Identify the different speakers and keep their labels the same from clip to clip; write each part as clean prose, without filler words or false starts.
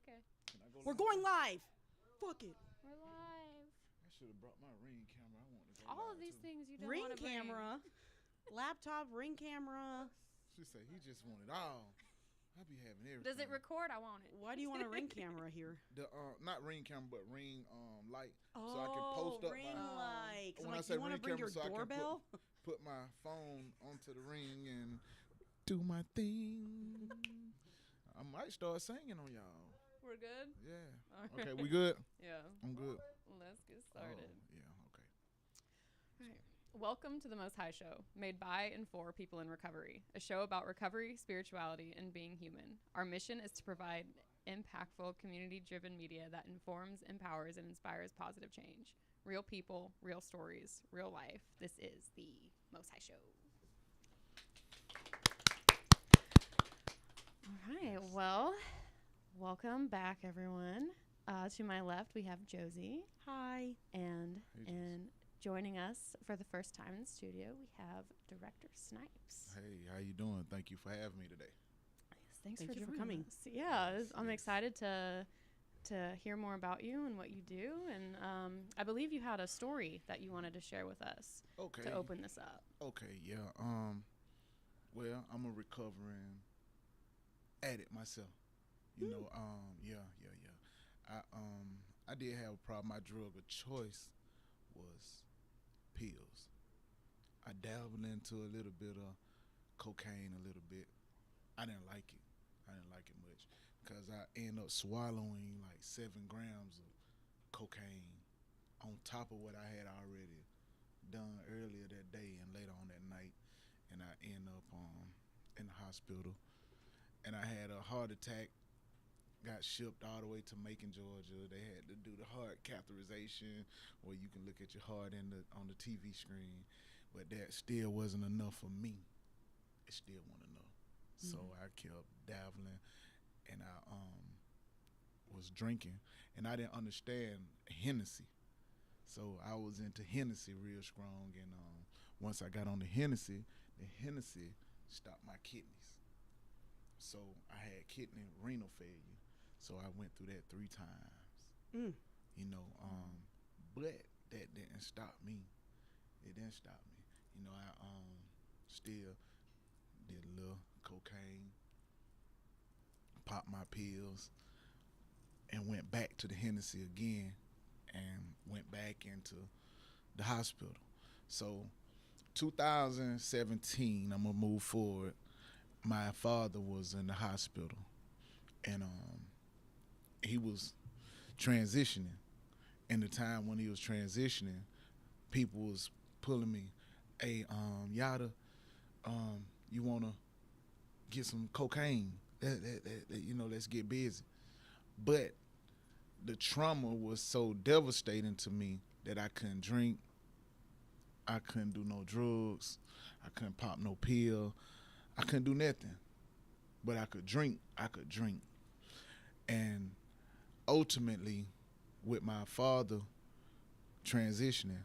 Speaker 1: Okay.
Speaker 2: We're going live. Fuck it.
Speaker 1: We're live.
Speaker 3: I should have brought my ring camera. I wanted to go
Speaker 1: All
Speaker 3: live
Speaker 1: of these
Speaker 3: too.
Speaker 1: things you don't
Speaker 2: Ring
Speaker 1: want to
Speaker 2: camera. Laptop, ring camera.
Speaker 3: She said he just wanted all. I be having everything.
Speaker 1: Does it record? I want it.
Speaker 2: Why do you want a ring camera here?
Speaker 3: The not ring camera, but ring light,
Speaker 2: Oh,
Speaker 3: so I can post up
Speaker 2: ring
Speaker 3: my.
Speaker 2: light.
Speaker 3: When
Speaker 2: Like,
Speaker 3: I say
Speaker 2: you want to
Speaker 3: ring
Speaker 2: bring
Speaker 3: camera,
Speaker 2: your
Speaker 3: so I can
Speaker 2: doorbell?
Speaker 3: put my phone onto the ring and do my thing. I might start singing on y'all.
Speaker 1: We're good?
Speaker 3: Yeah. Okay, we good?
Speaker 1: Yeah.
Speaker 3: I'm good.
Speaker 1: Let's get started.
Speaker 3: Oh, yeah. Okay.
Speaker 1: All right. Welcome to The Most High Show, made by and for people in recovery, a show about recovery, spirituality, and being human. Our mission is to provide impactful, community-driven media that informs, empowers, and inspires positive change. Real people, real stories, real life. This is The Most High Show. All right, well, welcome back, everyone. To my left, we have Josie.
Speaker 2: Hi.
Speaker 1: And
Speaker 3: Hey, Josie.
Speaker 1: joining us for the first time in the studio, we have Director Snipes.
Speaker 3: Hey, how you doing? Thank you for having me today.
Speaker 1: Yes, thanks
Speaker 2: Thank
Speaker 1: for
Speaker 2: you for
Speaker 1: joining
Speaker 2: coming.
Speaker 1: us. Yeah,
Speaker 3: Yes,
Speaker 1: I'm
Speaker 3: yes.
Speaker 1: excited to hear more about you and what you do. And I believe you had a story that you wanted to share with us
Speaker 3: Okay.
Speaker 1: to open this up.
Speaker 3: Okay, yeah. Well, I'm a recovering addict myself. You know, yeah. I did have a problem. My drug of choice was pills. I dabbled into a little bit of cocaine a little bit. I didn't like it. Much because I ended up swallowing like 7 grams of cocaine on top of what I had already done earlier that day and later on that night, and I ended up in the hospital, and I had a heart attack. Got shipped all the way to Macon, Georgia. They had to do the heart catheterization, where you can look at your heart on the TV screen, but that still wasn't enough for me. It still wasn't enough, so I kept dabbling, and I was drinking, and I didn't understand Hennessy. So I was into Hennessy real strong, and once I got on the Hennessy stopped my kidneys. So I had kidney renal failure. So I went through that 3 times. You know, but that didn't stop me. It didn't stop me. You know, I still did a little cocaine, popped my pills, and went back to the Hennessy again, and went back into the hospital. So 2017, I'm gonna move forward. My father was in the hospital, and he was transitioning. In the time when he was transitioning, people was pulling me, hey, Yatta, you wanna get some cocaine? You know, let's get busy. But the trauma was so devastating to me that I couldn't drink, I couldn't do no drugs, I couldn't pop no pill, I couldn't do nothing. But I could drink. And ultimately, with my father transitioning,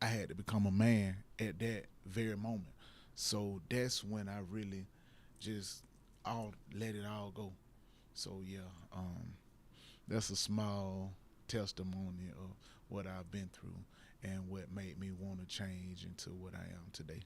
Speaker 3: I had to become a man at that very moment. So that's when I really just let it all go. So yeah, that's a small testimony of what I've been through and what made me want to change into what I am today.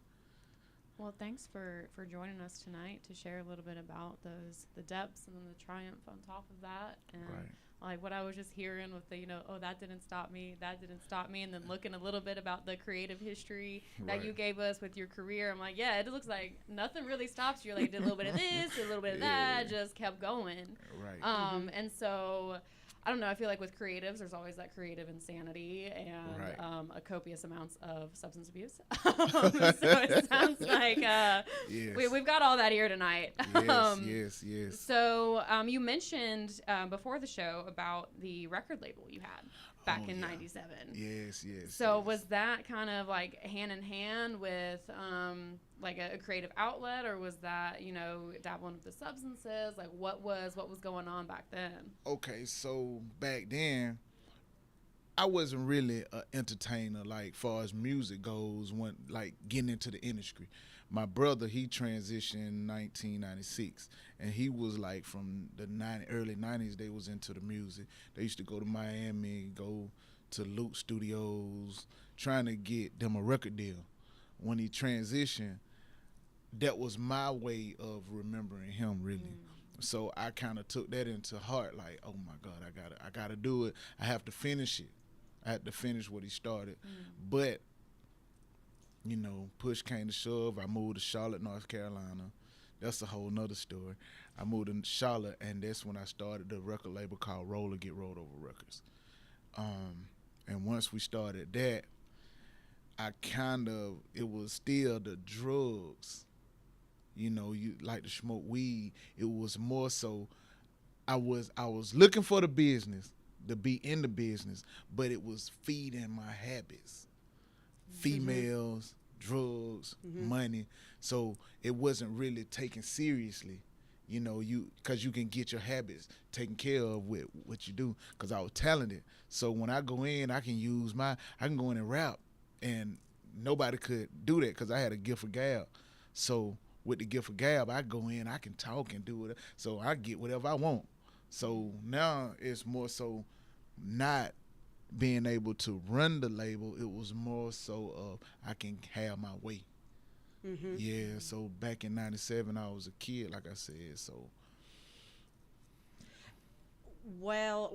Speaker 1: Well, thanks for joining us tonight to share a little bit about the depths and then the triumph on top of that. And
Speaker 3: Right.
Speaker 1: like what I was just hearing with the, oh, that didn't stop me, and then looking a little bit about the creative history that you
Speaker 3: Right.
Speaker 1: gave us with your career. I'm like, yeah, it looks like nothing really stops you. Like, did a little bit of this, did a little bit of that,
Speaker 3: Yeah.
Speaker 1: just kept going.
Speaker 3: Right.
Speaker 1: And so I don't know, I feel like with creatives, there's always that creative insanity and
Speaker 3: Right.
Speaker 1: a copious amounts of substance abuse. So it sounds like
Speaker 3: Yes.
Speaker 1: we've got all that here tonight.
Speaker 3: Yes.
Speaker 1: So you mentioned before the show about the record label you had back in
Speaker 3: yeah.
Speaker 1: '97.
Speaker 3: Yes.
Speaker 1: So
Speaker 3: yes.
Speaker 1: was that kind of like hand in hand with like a creative outlet, or was that, dabbling with the substances? Like what was going on back then?
Speaker 3: Okay, so back then, I wasn't really an entertainer, like far as music goes, when like getting into the industry. my brother, he transitioned in 1996, and he was like from the early 90s. They was into the music. They used to go to Miami, go to Luke Studios, trying to get them a record deal. When he transitioned, that was my way of remembering him, really. So I kind of took that into heart, like, oh my God, I gotta do it. I have to finish it. I had to finish what he started. But you know, push came to shove. I moved to Charlotte, North Carolina. That's a whole nother story. I moved to Charlotte, and that's when I started the record label called Roller Get Rolled Over Records. And once we started that, it was still the drugs. You know, you like to smoke weed. It was more so I was looking for the business, to be in the business, but it was feeding my habits. Females, drugs, money. So it wasn't really taken seriously, you know, because you can get your habits taken care of with what you do, because I was talented. So when I go in, I can go in and rap, and nobody could do that because I had a gift of gab. So with the gift of gab, I go in, I can talk and do it. So I get whatever I want. So now it's more so not being able to run the label. It was more so of I can have my way. Yeah, so back in 97, I was a kid, like I said, so.
Speaker 2: Well,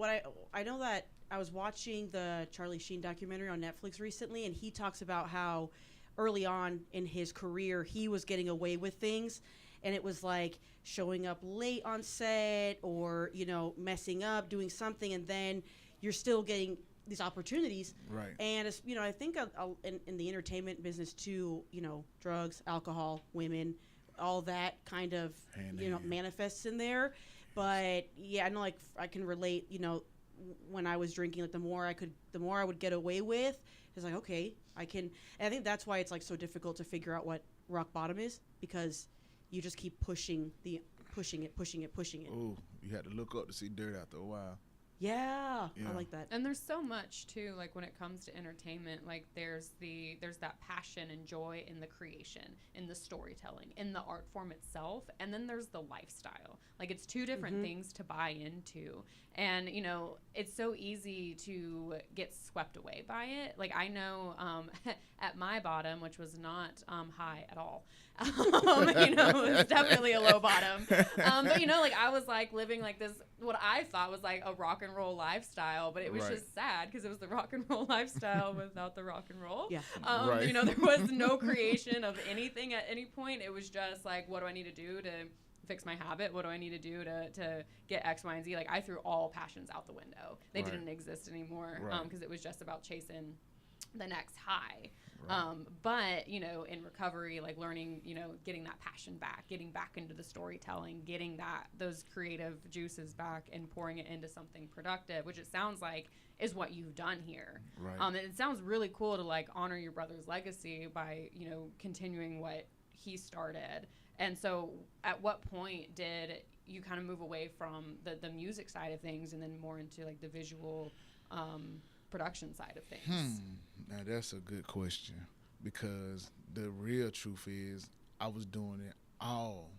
Speaker 2: I know that I was watching the Charlie Sheen documentary on Netflix recently, and he talks about how early on in his career, he was getting away with things, and it was like showing up late on set or, you know, messing up, doing something, and then you're still getting these opportunities.
Speaker 3: Right.
Speaker 2: And, it's, you know, I think in the entertainment business too, you know, drugs, alcohol, women, all that kind of, manifests in there. But yeah, I know, like, I can relate, you know, when I was drinking, like the more I would get away with, it's like, okay, I can. And I think that's why it's like so difficult to figure out what rock bottom is, because you just keep pushing it.
Speaker 3: Oh, you had to look up to see dirt after a while.
Speaker 2: Yeah, I like that.
Speaker 1: And there's so much too, like when it comes to entertainment, like there's that passion and joy in the creation, in the storytelling, in the art form itself, and then there's the lifestyle. Like it's two different things to buy into. And, you know, it's so easy to get swept away by it. Like I know at my bottom, which was not high at all, you know, it was definitely a low bottom. But, you know, like I was like living like this, what I thought was like a rock and roll lifestyle, but it was just sad because it was the rock and roll lifestyle without the rock and roll.
Speaker 2: Yeah.
Speaker 1: You know, there was no creation of anything at any point. It was just like, what do I need to do to fix my habit? What do I need to do to get X, Y, and Z? Like I threw all passions out the window. They didn't exist anymore because it was just about chasing the next high. But, you know, in recovery, like learning, you know, getting that passion back, getting back into the storytelling, getting those creative juices back and pouring it into something productive, which it sounds like is what you've done here.
Speaker 3: Right.
Speaker 1: And it sounds really cool to like honor your brother's legacy by, you know, continuing what he started. And so at what point did you kind of move away from the music side of things and then more into like the visual production side of things?
Speaker 3: Now that's a good question, because the real truth is I was doing it all.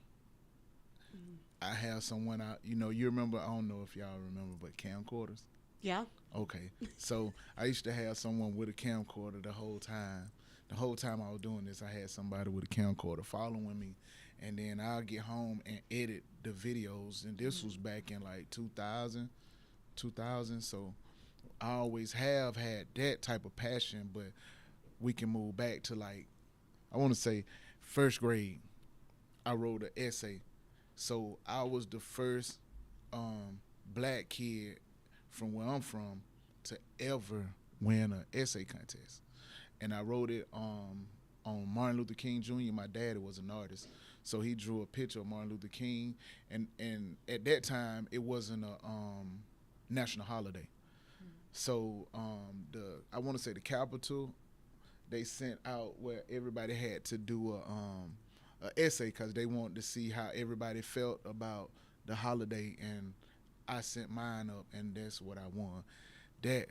Speaker 3: I have someone you remember, I don't know if y'all remember, but camcorders?
Speaker 2: Yeah.
Speaker 3: Okay. So I used to have someone with a camcorder the whole time. The whole time I was doing this, I had somebody with a camcorder following me. And then I'll get home and edit the videos. And this was back in like 2000. So I always have had that type of passion, but we can move back to like, I want to say first grade. I wrote an essay. So I was the first black kid from where I'm from to ever win an essay contest. And I wrote it on Martin Luther King Jr. My daddy was an artist. So he drew a picture of Martin Luther King, and at that time it wasn't a national holiday. So I want to say the Capitol, they sent out where everybody had to do a essay because they wanted to see how everybody felt about the holiday, and I sent mine up, and that's what I won. That,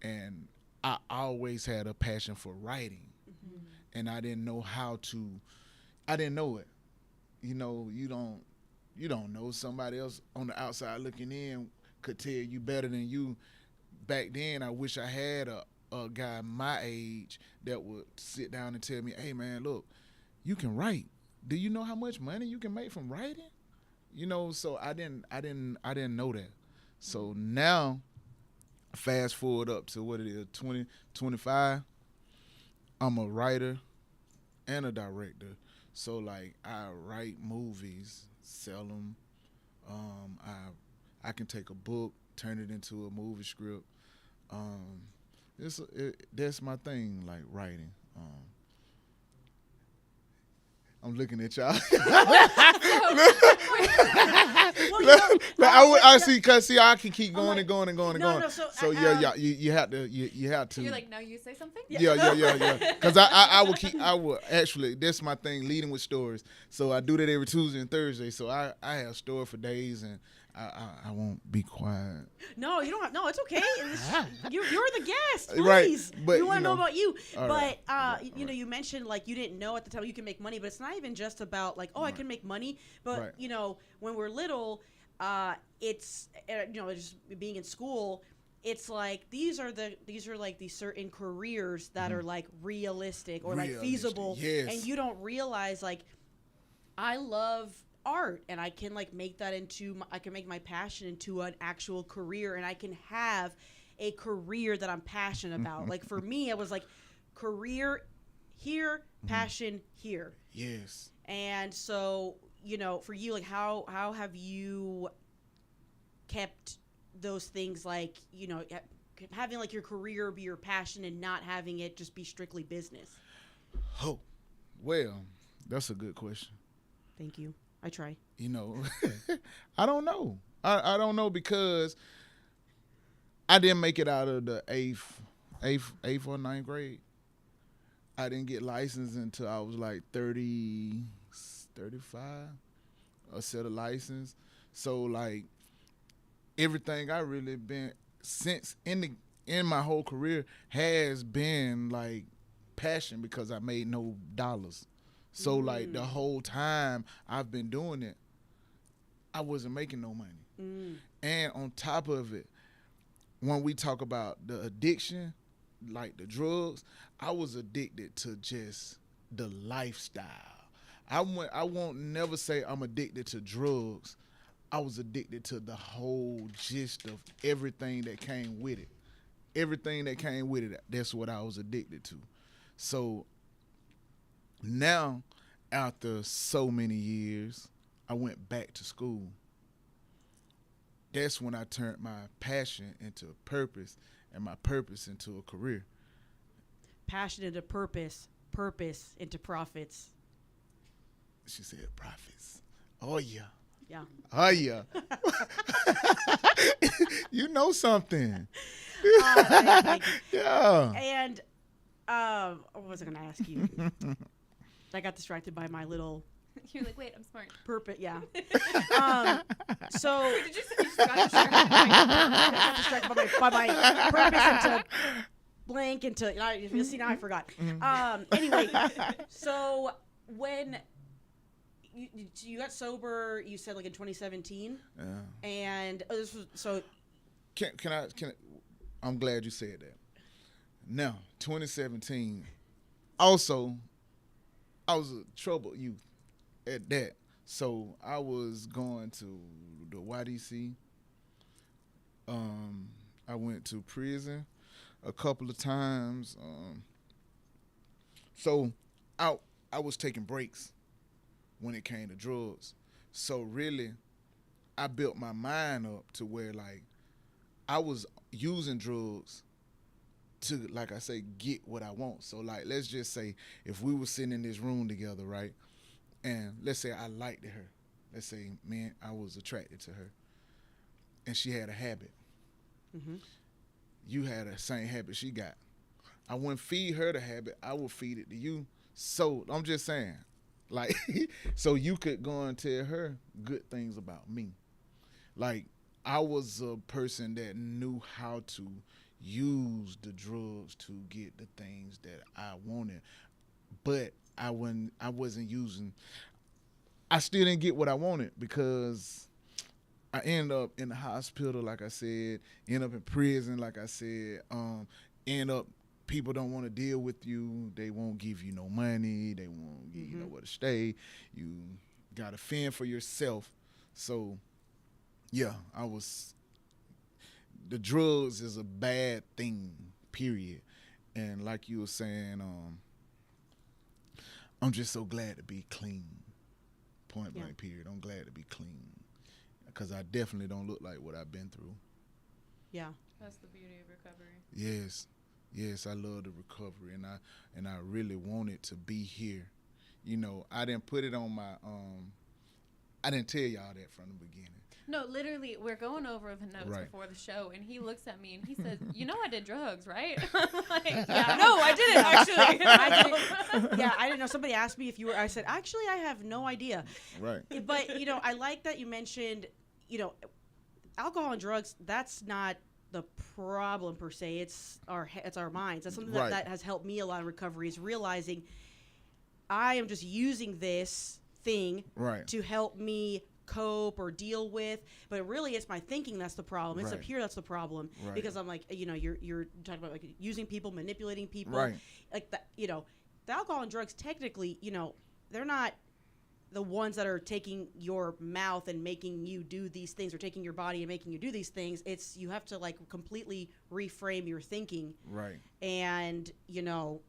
Speaker 3: and I always had a passion for writing, and I didn't know how to I didn't know it. You know, you don't know. Somebody else on the outside looking in could tell you better than you. Back then, I wish I had a guy my age that would sit down and tell me, hey man, look, you can write. Do you know how much money you can make from writing? You know, so I didn't know that. So now, fast forward up to what it is, 2025, I'm a writer and a director. So like I write movies, sell them. I can take a book, turn it into a movie script. That's my thing, like writing. I'm looking at y'all. I see, cause I can keep going and going and going and going.
Speaker 2: No,
Speaker 3: so yeah, you have to.
Speaker 1: You're like, no, you say something.
Speaker 3: Yeah. Cause I will actually. That's my thing, leading with stories. So I do that every Tuesday and Thursday. So I have a story for days, and I won't be quiet.
Speaker 2: No, you don't have. No, it's okay. You're the guest, please.
Speaker 3: Right, but
Speaker 2: we want to know about you.
Speaker 3: But
Speaker 2: you know, you mentioned like you didn't know at the time you can make money, but it's not even just about like, oh, I can make money. But you know, when we're little, it's you know, just being in school. It's like these are like these certain careers that are like realistic or like feasible, and you don't realize like I love art and I can like make that into I can make my passion into an actual career, and I can have a career that I'm passionate about. Like for me, it was like career here, passion here.
Speaker 3: Yes.
Speaker 2: And so, you know, for you, like how have you kept those things, like, you know, having like your career be your passion and not having it just be strictly business?
Speaker 3: Oh, well, that's a good question.
Speaker 2: Thank you. I try.
Speaker 3: You know, I don't know. I don't know, because I didn't make it out of the eighth or ninth grade. I didn't get licensed until I was like 30, 35, a set of license. So like everything I really been since in my whole career has been like passion, because I made no dollars. So like the whole time I've been doing it, I wasn't making no money. And on top of it, when we talk about the addiction, like the drugs, I was addicted to just the lifestyle. I won't never say I'm addicted to drugs. I was addicted to the whole gist of everything that came with it. Everything that came with it, that's what I was addicted to. So now, after so many years, I went back to school. That's when I turned my passion into purpose and my purpose into a career.
Speaker 2: Passion into purpose, purpose into profits.
Speaker 3: She said profits. Oh, yeah.
Speaker 2: Yeah.
Speaker 3: Oh, yeah. You know something.
Speaker 2: Thank you.
Speaker 3: Yeah.
Speaker 2: And what was I going to ask you? I got distracted by my little
Speaker 1: You're like, wait, I'm smart.
Speaker 2: purpose. Yeah. So
Speaker 1: Wait, did you say you just got distracted?
Speaker 2: I got distracted by my purpose into blank into. You see, now I forgot. Anyway, so when you got sober, you said like in 2017.
Speaker 3: Yeah.
Speaker 2: And this was so.
Speaker 3: Can I? I'm glad you said that. Now, 2017. Also, I was a troubled youth at that. So I was going to the YDC. I went to prison a couple of times. So I was taking breaks when it came to drugs. So really, I built my mind up to where like I was using drugs to, like I say, get what I want. So like, let's just say if we were sitting in this room together, right? And let's say I liked her. Let's say, man, I was attracted to her. And she had a habit. Mm-hmm. You had the same habit she got. I wouldn't feed her the habit. I would feed it to you. So I'm just saying, like, so you could go and tell her good things about me. Like, I was a person that knew how to use the drugs to get the things that I wanted. But I wasn't using. I still didn't get what I wanted because I end up in the hospital, like I said, end up in prison, like I said, end up people don't want to deal with you. They won't give you no money. They won't give you nowhere to stay. You got to fend for yourself. So, yeah, the drugs is a bad thing, period. And like you were saying, I'm just so glad to be clean, point blank, period. I'm glad to be clean because I definitely don't look like what I've been through.
Speaker 2: Yeah.
Speaker 1: That's the beauty of recovery.
Speaker 3: Yes, I love the recovery, and I really wanted to be here. You know, I didn't put it on my I didn't tell y'all that from the beginning.
Speaker 1: No, literally, we're going over the notes before the show, and he looks at me and he says, "You know, I did drugs, right?" Like, yeah, no, I didn't actually.
Speaker 2: I didn't know. Somebody asked me if you were. I said, actually, I have no idea.
Speaker 3: Right.
Speaker 2: But you know, I like that you mentioned, you know, alcohol and drugs. That's not the problem per se. It's our minds. That's something that has helped me a lot in recovery. Is realizing I am just using this thing to help me cope or deal with, but really it's my thinking that's the problem. It's up here that's the problem, because I'm like, you know, you're talking about like using people, manipulating people, like that. You know, the alcohol and drugs technically, you know, they're not the ones that are taking your mouth and making you do these things, or taking your body and making you do these things. It's you have to like completely reframe your thinking, and you know,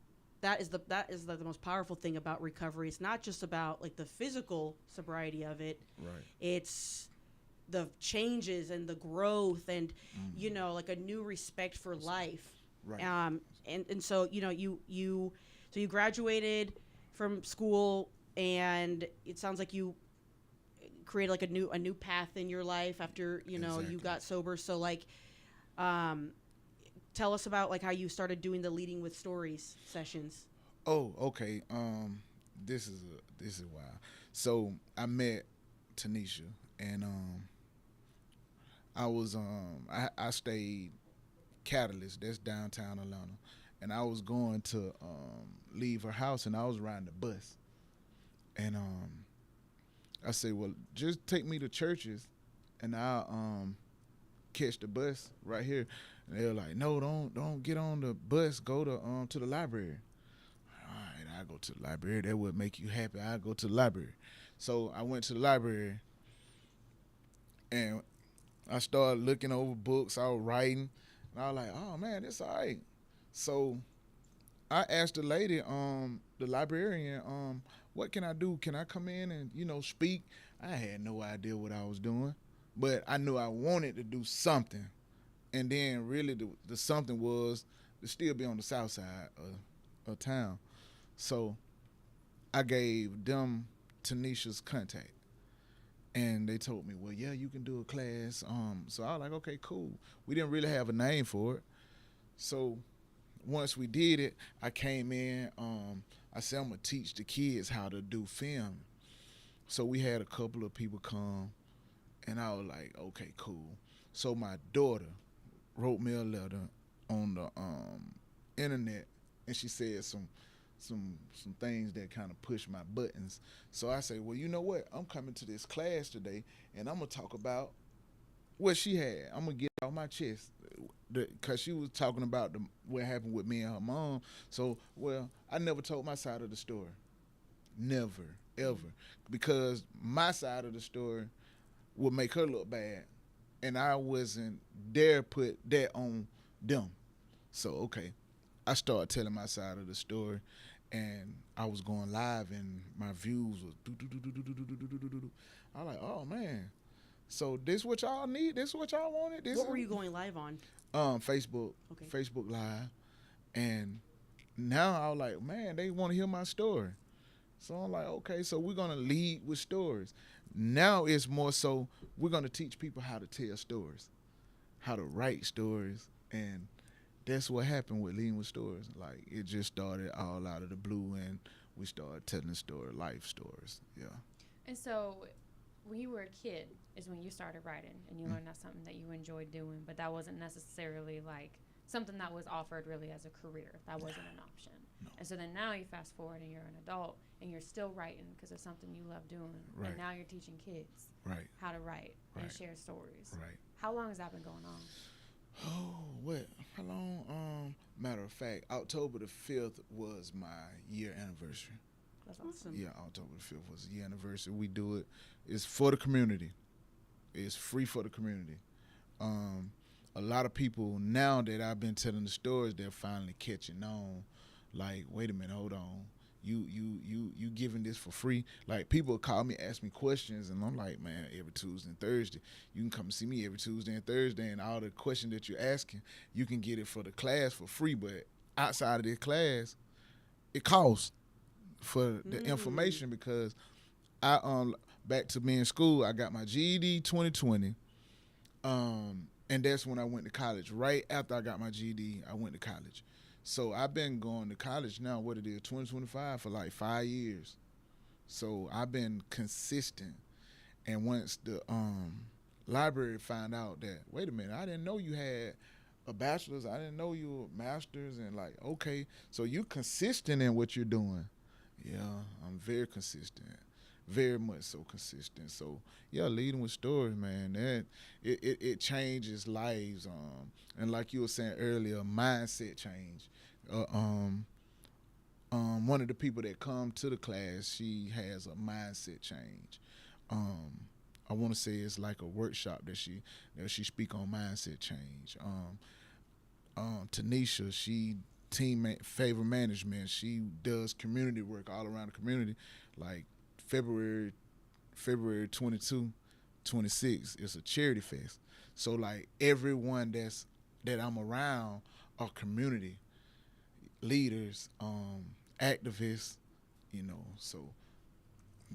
Speaker 2: that is the most powerful thing about recovery. It's not just about like the physical sobriety of it. It's the changes and the growth and you know, like a new respect for life. And so you know, you graduated from school, and it sounds like you created like a new path in your life after you know you got sober. So like tell us about like how you started doing the leading with stories sessions.
Speaker 3: Oh, okay. This is wild. So I met Tanisha, and I stayed Catalyst, that's downtown Atlanta, and I was going to leave her house, and I was riding the bus, and I said, well, just take me to churches, and I'll catch the bus right here. And they were like, no, don't get on the bus. Go to the library. All right, I go to the library. That would make you happy. I go to the library. So I went to the library, and I started looking over books. I was writing, and I was like, oh man, this all right. So I asked the lady, the librarian, what can I do? Can I come in and speak? I had no idea what I was doing, but I knew I wanted to do something. And then really the something was to still be on the south side of town. So I gave them Tanisha's contact. And they told me, well, yeah, you can do a class. So I was like, okay, cool. We didn't really have a name for it. So once we did it, I came in. I said, I'm going to teach the kids how to do film. So we had a couple of people come. And I was like, okay, cool. So my daughter wrote me a letter on the internet, and she said some things that kind of pushed my buttons. So I say, well, you know what? I'm coming to this class today, and I'm gonna talk about what she had. I'm gonna get it off my chest, because she was talking about what happened with me and her mom. So, well, I never told my side of the story, never, ever, because my side of the story would make her look bad. And I wasn't dare put that on them. So, okay, I started telling my side of the story, and I was going live, and my views was do. I was like, oh, man. So this what y'all need? This what y'all wanted?
Speaker 2: What were you going live on?
Speaker 3: Facebook. Okay. Facebook Live. And now I was like, man, they want to hear my story. So I'm like, okay, so we're going to lead with stories. Now it's more so we're going to teach people how to tell stories, how to write stories, and that's what happened with Leading with Stories. Like, it just started all out of the blue, and we started telling life stories, yeah.
Speaker 1: And so when you were a kid is when you started writing, and you learned that's something that you enjoyed doing, but that wasn't necessarily like something that was offered really as a career. That wasn't an option.
Speaker 3: No.
Speaker 1: And so then now you fast forward and you're an adult and you're still writing because it's something you love doing.
Speaker 3: Right.
Speaker 1: And now you're teaching kids
Speaker 3: Right.
Speaker 1: how to write and
Speaker 3: Right.
Speaker 1: share stories.
Speaker 3: Right.
Speaker 1: How long has that been going on?
Speaker 3: Oh, what? How long? Matter of fact, October the 5th was my year anniversary.
Speaker 1: That's awesome.
Speaker 3: Yeah, October the 5th was the year anniversary. We do it. It's for the community. It's free for the community. A lot of people, now that I've been telling the stories, they're finally catching on. Like, wait a minute, hold on. You giving this for free? Like, people call me, ask me questions, and I'm like, man, every Tuesday and Thursday. You can come and see me every Tuesday and Thursday, and all the questions that you're asking, you can get it for the class for free. But outside of this class, it costs for the information, because I back to me in school, I got my GED 2020. And that's when I went to college. Right after I got my GED, I went to college. So I've been going to college now, 2025, for like 5 years. So I've been consistent. And once the library found out that, wait a minute, I didn't know you had a bachelor's, I didn't know you were master's, and like, okay, so you consistent in what you're doing. Yeah, I'm very consistent. Very much so consistent. So yeah, leading with stories, man, that it changes lives. And like you were saying earlier, mindset change. One of the people that come to the class, she has a mindset change. I want to say it's like a workshop that she speak on mindset change. Tanisha, she favor management. She does community work all around the community, like February 22, 26, it's a charity fest. So like everyone that I'm around are community leaders, activists, so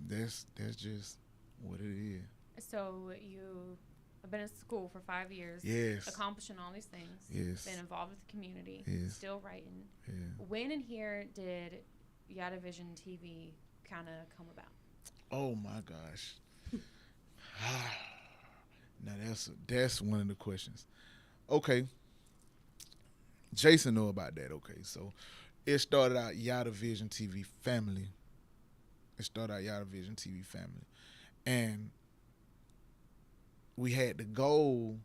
Speaker 3: that's just what it is.
Speaker 1: So you have been in school for 5 years.
Speaker 3: Yes.
Speaker 1: Accomplishing all these things.
Speaker 3: Yes.
Speaker 1: Been involved with the community.
Speaker 3: Yes.
Speaker 1: Still writing.
Speaker 3: Yeah.
Speaker 1: When and here did Yatta Vision TV kind of come about?
Speaker 3: Oh my gosh. Now that's one of the questions. Okay. Jason know about that. Okay, so it started out Yatta Vision TV Family. And we had the goal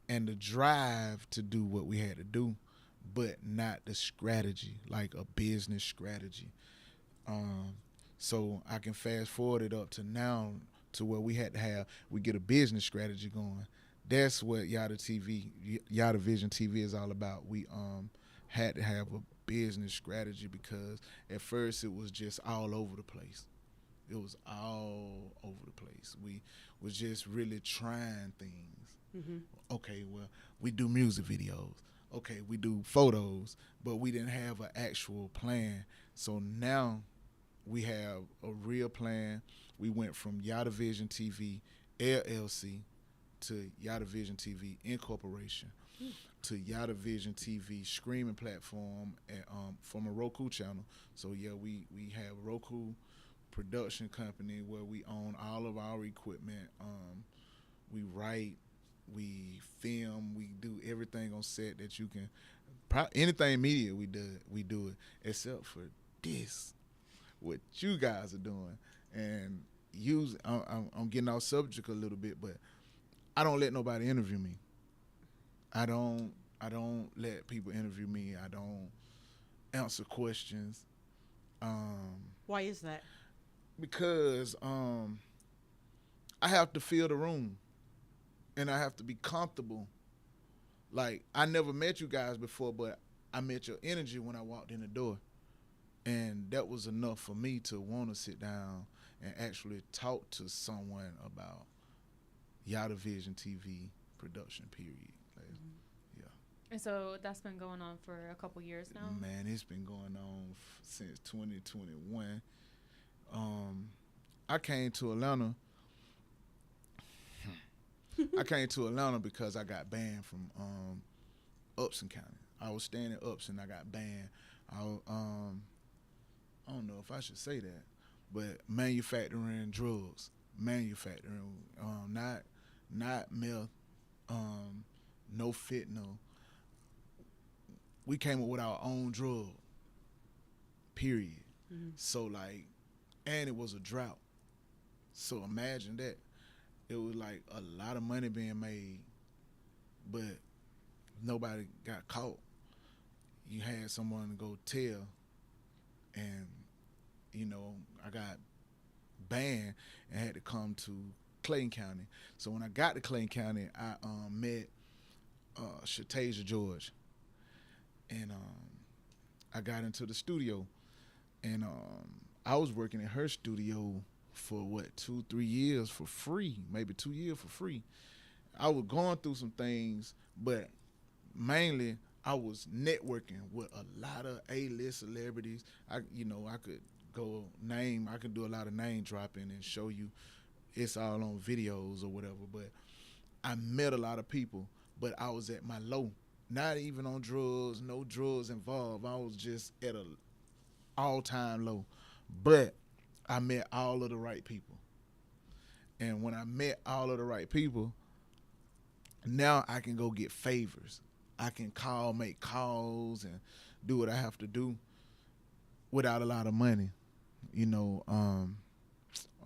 Speaker 3: and the drive to do what we had to do, but not the strategy, like a business strategy. So I can fast forward it up to now, to where we get a business strategy going. That's what Yatta Vision TV is all about. We had to have a business strategy, because at first it was just all over the place. It was all over the place. We was just really trying things. Mm-hmm. Okay, well, we do music videos. Okay, we do photos, but we didn't have an actual plan. So now we have a real plan. We went from Yatta Vision TV LLC to Yatta Vision TV Incorporation to Yatta Vision TV streaming platform from a Roku channel. So yeah, we have Roku production company where we own all of our equipment. We write, we film, we do everything on set that you can. Anything media we do it, except for this, what you guys are doing. And I'm getting off subject a little bit, but I don't let nobody interview me. I don't let people interview me. I don't answer questions.
Speaker 2: Why is that?
Speaker 3: Because I have to feel the room, and I have to be comfortable. Like, I never met you guys before, but I met your energy when I walked in the door, and that was enough for me to want to sit down and actually talk to someone about Yatta Vision TV Production, period. Like, yeah.
Speaker 1: And so that's been going on for a couple years now?
Speaker 3: Man, it's been going on since 2021. I came to Atlanta. Because I got banned from Upson County. I was staying in Upson. I got banned. I don't know if I should say that, but manufacturing drugs, not meth, no fentanyl. We came up with our own drug. period. So like, and it was a drought. So imagine that. It was like a lot of money being made, but nobody got caught. You had someone to go tell, and I got banned and had to come to Clayton County. So when I got to Clayton County, I met Shatasia George, and I got into the studio, and I was working in her studio for 2-3 years for free, maybe 2 years for free. I was going through some things, but mainly I was networking with a lot of A-list celebrities. I could I could do a lot of name dropping and show you it's all on videos or whatever, but I met a lot of people, but I was at my low, not even on drugs, no drugs involved. I was just at a all-time low, but I met all of the right people. And when I met all of the right people, now I can go get favors. I can make calls and do what I have to do without a lot of money.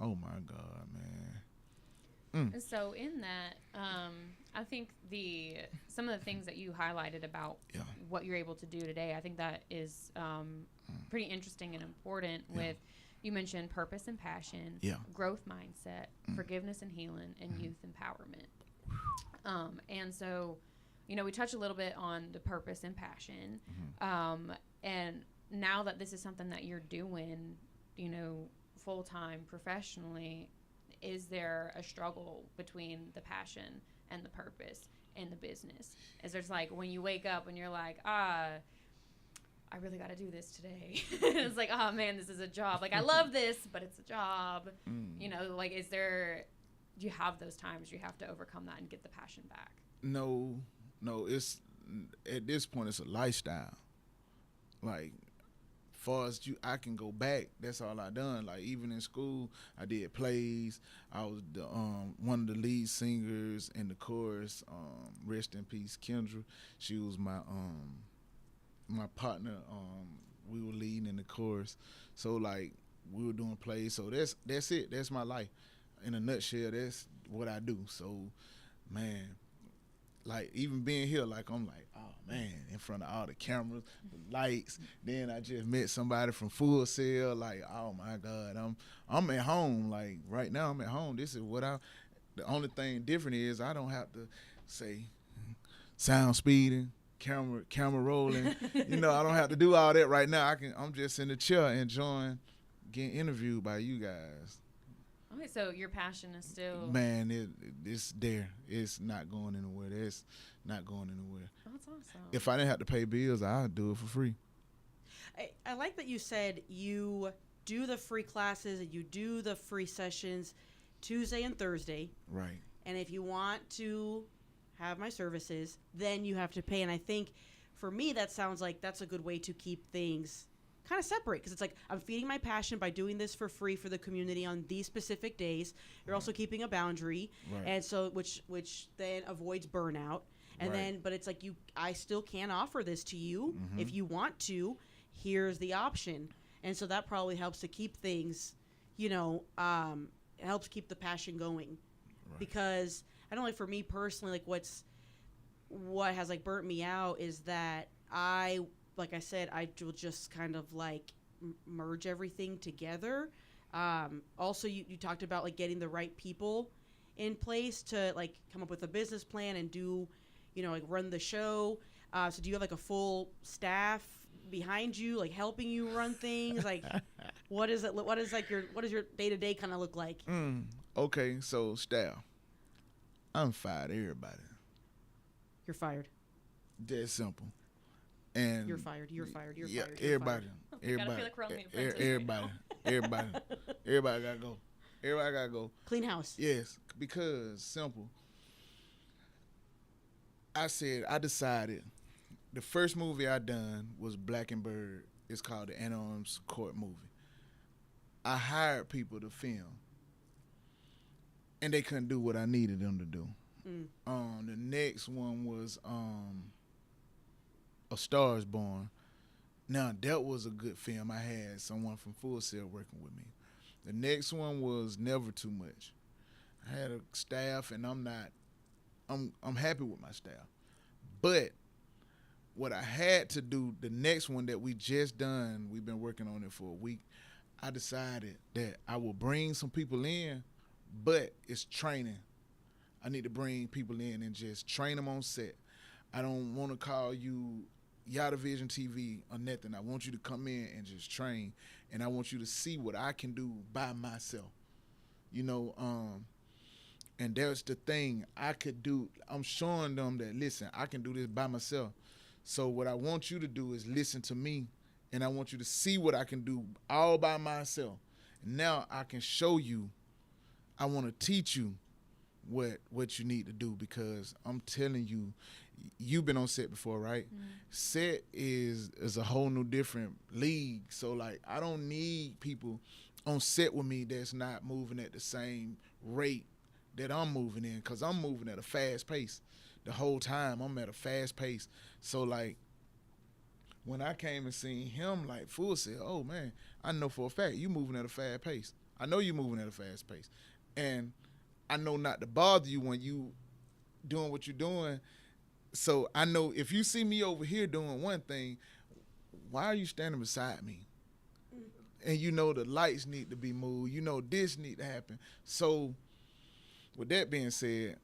Speaker 3: Oh my God, man.
Speaker 1: And so in that, I think some of the things that you highlighted about what you're able to do today, I think that is pretty interesting and important with, you mentioned purpose and passion, growth mindset, forgiveness and healing, and youth empowerment. And so, we touched a little bit on the purpose and passion. And now that this is something that you're doing, full-time professionally, is there a struggle between the passion and the purpose in the business? Is there's like when you wake up and you're like, I really got to do this today. It's like, oh man, this is a job. Like I love this, but it's a job. Like do you have those times you have to overcome that and get the passion back?
Speaker 3: No, it's at this point it's a lifestyle. Like far as I can go back, that's all I done. Like even in school, I did plays. I was the one of the lead singers in the chorus. Rest in peace, Kendra. She was my partner. We were leading in the chorus. So like we were doing plays. So that's it. That's my life. In a nutshell, that's what I do. So man, like even being here, like I'm like, oh man, in front of all the cameras, the lights. Then I just met somebody from Full Sail. Like, oh my God, I'm at home. Like right now, I'm at home. This is what the only thing different is I don't have to say sound speeding, camera rolling. I don't have to do all that right now. I'm just in the chair enjoying getting interviewed by you guys.
Speaker 1: Okay, so your passion is still...
Speaker 3: Man, it's there. It's not going anywhere. It's not going anywhere.
Speaker 1: Oh, that's awesome.
Speaker 3: If I didn't have to pay bills, I'd do it for free.
Speaker 2: I like that you said you do the free classes and you do the free sessions Tuesday and Thursday.
Speaker 3: Right.
Speaker 2: And if you want to have my services, then you have to pay. And I think for me, that sounds like that's a good way to keep things kind of separate, because it's like I'm feeding my passion by doing this for free for the community on these specific days. You're also keeping a boundary, and so which then avoids burnout. And then, but it's like I still can offer this to you if you want to. Here's the option, and so that probably helps to keep things, it helps keep the passion going, because I don't, like, for me personally, like what has like burnt me out is that like I said, I will just kind of like merge everything together. Also, you talked about like getting the right people in place to like come up with a business plan and do, like run the show. So do you have like a full staff behind you, like helping you run things? Like, what does your day-to-day kind of look like?
Speaker 3: Okay, so staff. I'm fired everybody.
Speaker 2: You're fired.
Speaker 3: Dead simple. And
Speaker 2: you're fired. You're fired. You're fired.
Speaker 3: Everybody.
Speaker 1: Everybody
Speaker 3: gotta go. Everybody gotta go.
Speaker 2: Clean house.
Speaker 3: Yes, because simple. I decided the first movie I done was Black and Bird. It's called the Anonymous Court movie. I hired people to film, and they couldn't do what I needed them to do. The next one was A Star Is Born. Now, that was a good film. I had someone from Full Sail working with me. The next one was Never Too Much. I had a staff, and I'm happy with my staff. But what I had to do, the next one that we just done, we've been working on it for a week, I decided that I will bring some people in, but it's training. I need to bring people in and just train them on set. I don't want to call you Yatta Vision TV or nothing. I want you to come in and just train, and I want you to see what I can do by myself. You know, and that's the thing I could do. I'm showing them that, listen, I can do this by myself. So what I want you to do is listen to me, and I want you to see what I can do all by myself. Now I can show you. I want to teach you what you need to do, because I'm telling you, you've been on set before, right? Mm-hmm. Set is a whole new different league. So like, I don't need people on set with me that's not moving at the same rate that I'm moving in, because I'm moving at a fast pace. The whole time I'm at a fast pace. So like, when I came and seen him like Full Sail, oh man, I know for a fact you moving at a fast pace. I know you moving at a fast pace. And I know not to bother you when you doing what you're doing. So I know if you see me over here doing one thing, why are you standing beside me? And you know the lights need to be moved. You know this need to happen. So with that being said,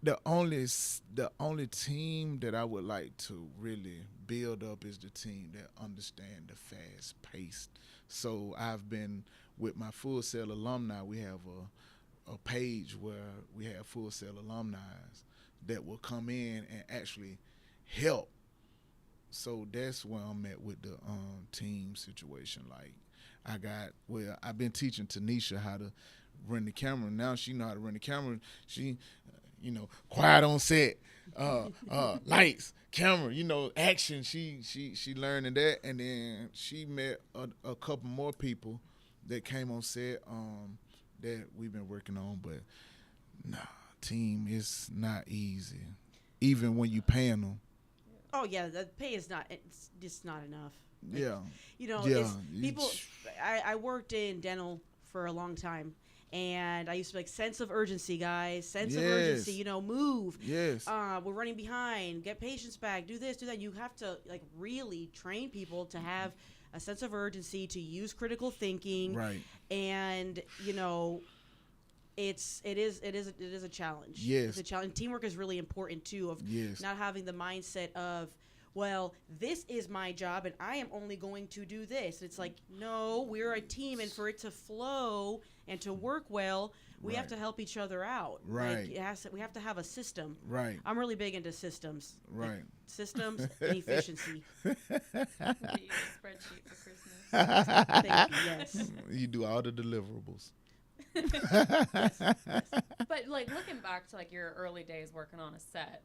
Speaker 3: the only team that I would like to really build up is the team that understand the fast pace. So I've been with my Full Sail alumni. We have a page where we have Full Sail alumni that will come in and actually help. So that's where I'm at with the team situation. Like I've been teaching Tanisha how to run the camera. Now she know how to run the camera. She, quiet on set, lights, camera, action. She learning that, and then she met a couple more people that came on set that we've been working on. But nah, team is not easy, even when you paying them.
Speaker 2: Oh yeah, the pay is not. It's just not enough.
Speaker 3: Yeah.
Speaker 2: It's people. I worked in dental for a long time, and I used to be like, sense of urgency, guys. Sense of urgency. Move.
Speaker 3: Yes.
Speaker 2: We're running behind. Get patients back. Do this. Do that. You have to really train people to have a sense of urgency, to use critical thinking.
Speaker 3: Right.
Speaker 2: And it is a challenge.
Speaker 3: Yes.
Speaker 2: It's a challenge. Teamwork is really important too, of not having the mindset of, well, this is my job and I am only going to do this. It's like, no, we're a team, and for it to flow and to work well, we have to help each other out.
Speaker 3: Right.
Speaker 2: We have to have a system.
Speaker 3: Right.
Speaker 2: I'm really big into systems.
Speaker 3: Right.
Speaker 2: Systems and efficiency.
Speaker 1: We use a spreadsheet for Christmas.
Speaker 2: Thank you, yes.
Speaker 3: You do all the deliverables.
Speaker 1: Yes. But looking back to your early days working on a set,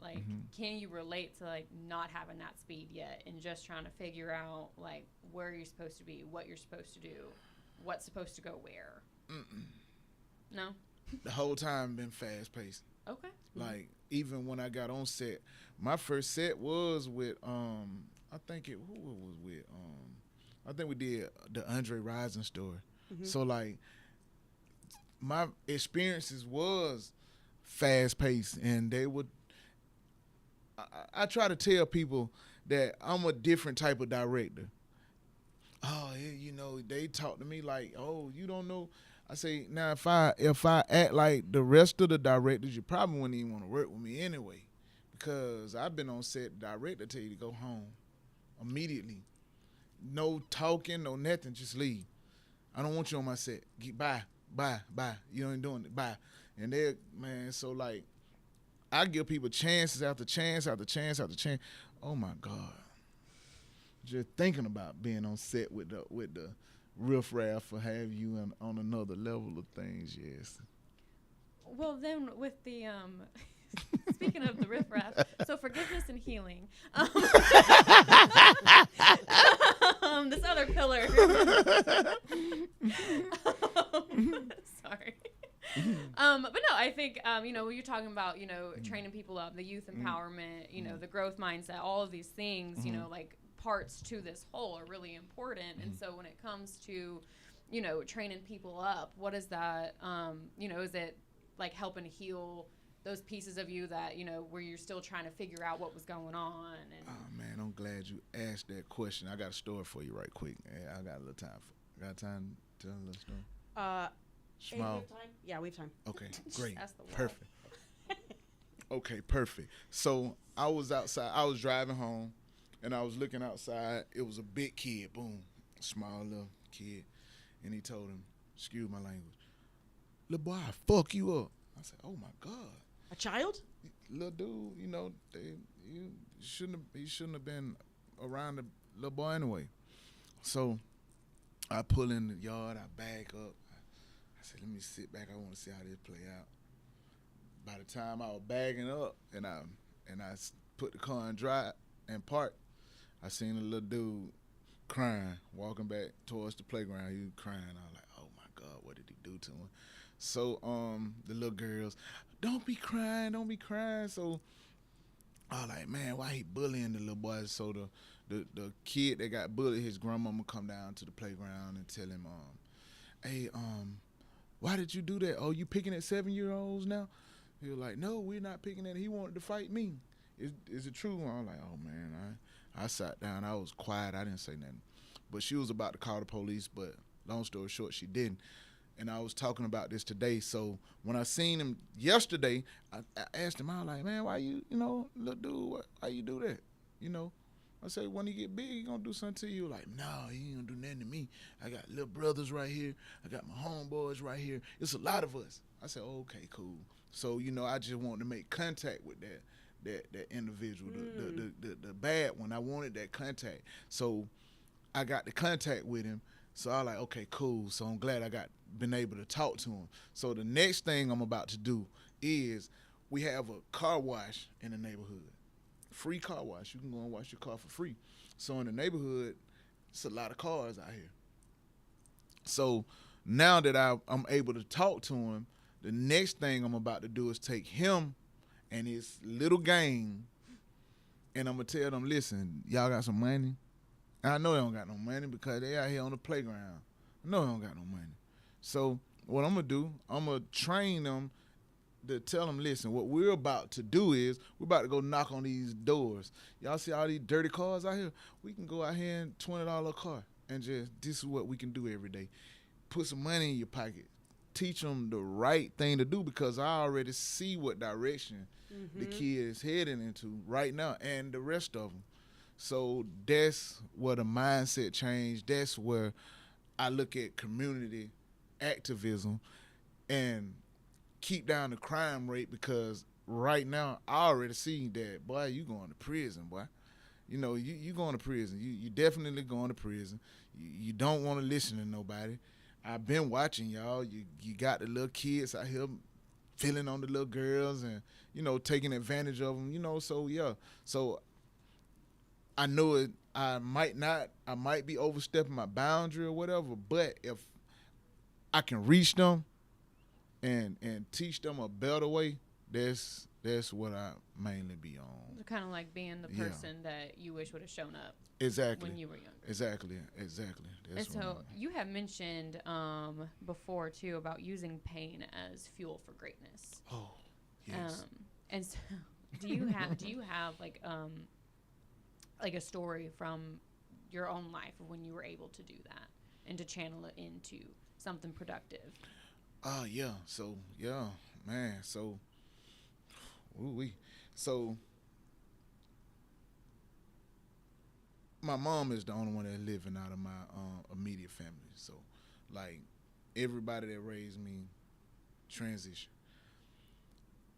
Speaker 1: can you relate to not having that speed yet and just trying to figure out where you're supposed to be, what you're supposed to do, what's supposed to go where?
Speaker 3: Mm-mm.
Speaker 1: No.
Speaker 3: The whole time been fast paced.
Speaker 1: Okay.
Speaker 3: Even when I got on set, my first set was with I think it was with I think we did the Andre Rison story. Mm-hmm. So my experiences was fast paced, and they would. I try to tell people that I'm a different type of director. Oh, they talk to me like, oh, you don't know. I say, now if I act like the rest of the directors, you probably wouldn't even want to work with me anyway, because I've been on set. The director tell you to go home immediately, no talking, no nothing, just leave. I don't want you on my set. Bye. You ain't doing it. Bye. And so I give people chances after chance after chance after chance. Oh my God. Just thinking about being on set with the riffraff will have you on another level of things, yes.
Speaker 1: Well, then with the speaking of the riffraff, so forgiveness and healing. This other pillar. Sorry. But no, I think, when you're talking about, training people up, the youth empowerment, the growth mindset, all of these things, parts to this whole are really important. And so when it comes to, you know, training people up, what is that, you know, is it like helping heal those pieces of you that, you know, where you're still trying to figure out what was going on? And
Speaker 3: oh man, I'm glad you asked that question. I got a story for you right quick. I got a little time. Got time to tell a little story?
Speaker 2: Hey, we have time? Yeah, we have time.
Speaker 3: Okay, great,
Speaker 1: That's the
Speaker 3: perfect. Okay, perfect. So I was outside. I was driving home, and I was looking outside. It was a big kid, boom, small little kid, and he told him, "Excuse my language, little boy, I fuck you up." I said, "Oh my God."
Speaker 2: A child?
Speaker 3: Little dude, you know, he shouldn't have been around the little boy anyway. So I pull in the yard, I back up. I said, "Let me sit back. I want to see how this play out." By the time I was bagging up and I put the car in drive and park, I seen a little dude crying, walking back towards the playground. He was crying. I was like, "Oh my God, what did he do to him?" So the little girls, don't be crying. So I was like, man, why he bullying the little boy? So the kid that got bullied, his grandmama come down to the playground and tell him, hey, why did you do that? Oh, you picking at 7-year-olds now? He was like, no, we're not picking at. He wanted to fight me. Is it true? I was like, oh man, I sat down. I was quiet. I didn't say nothing. But she was about to call the police, but long story short, she didn't. And I was talking about this today. So when I seen him yesterday, I asked him, I was like, man, why you little dude, why you do that? You know, I said, when he get big, he gonna do something to you. Like, no, he ain't gonna do nothing to me. I got little brothers right here. I got my homeboys right here. It's a lot of us. I said, okay, cool. So, you know, I just wanted to make contact with that individual, the bad one. I wanted that contact. So I got the contact with him. So I was like, okay, cool. So I'm glad I been able to talk to him. So the next thing I'm about to do is we have a car wash in the neighborhood. Free car wash. You can go and wash your car for free. So in the neighborhood, it's a lot of cars out here. So now that I'm able to talk to him, the next thing I'm about to do is take him and his little gang, and I'm going to tell them, listen, y'all got some money? And I know they don't got no money because they out here on the playground. I know they don't got no money. So what I'm going to do, I'm going to train them to tell them, listen, what we're about to do is we're about to go knock on these doors. Y'all see all these dirty cars out here? We can go out here and $20 a car and just, this is what we can do every day. Put some money in your pocket. Teach them the right thing to do because I already see what direction the kid is heading into right now and the rest of them. So that's where the mindset change. That's where I look at community activism and keep down the crime rate because right now I already see that, boy, you going to prison, boy. You know, you going to prison. You definitely going to prison. You don't want to listen to nobody. I've been watching y'all. You got the little kids out here feeling on the little girls and, you know, taking advantage of them, you know, so yeah. So I know it. I might be overstepping my boundary or whatever, but if I can reach them and teach them a better way, that's what I mainly be on.
Speaker 1: Kind of like being the person that you wish would have shown up.
Speaker 3: Exactly.
Speaker 1: When you were younger.
Speaker 3: Exactly.
Speaker 1: And so you have mentioned before too about using pain as fuel for greatness.
Speaker 3: Oh, yes.
Speaker 1: And so do you have like a story from your own life of when you were able to do that and to channel it into something productive?
Speaker 3: Yeah. So yeah, man. So, so my mom is the only one that's living out of my immediate family. So, like, everybody that raised me transitioned.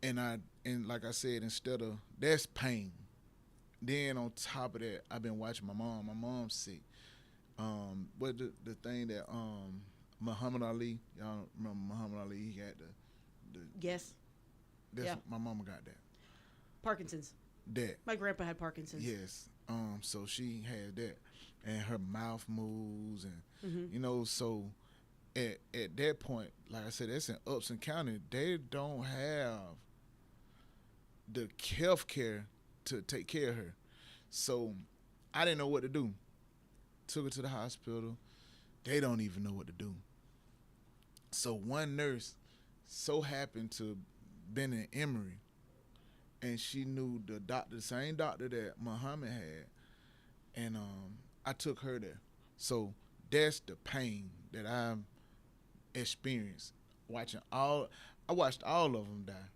Speaker 3: And like I said, instead of, that's pain. Then on top of that, I've been watching my mom. My mom's sick. But the thing that Muhammad Ali, y'all remember Muhammad Ali? He got the
Speaker 2: Yes.
Speaker 3: My mama got that.
Speaker 2: Parkinson's.
Speaker 3: That.
Speaker 2: My grandpa had Parkinson's.
Speaker 3: Yes. So she had that, and her mouth moves, and you know, so at that point, like I said, that's in Upson County. They don't have the health care to take care of her. So I didn't know what to do. Took her to the hospital. They don't even know what to do. So one nurse so happened to been in Emory, and she knew the doctor, the same doctor that Muhammad had, and I took her there. So that's the pain that I experienced watching all. I watched all of them die.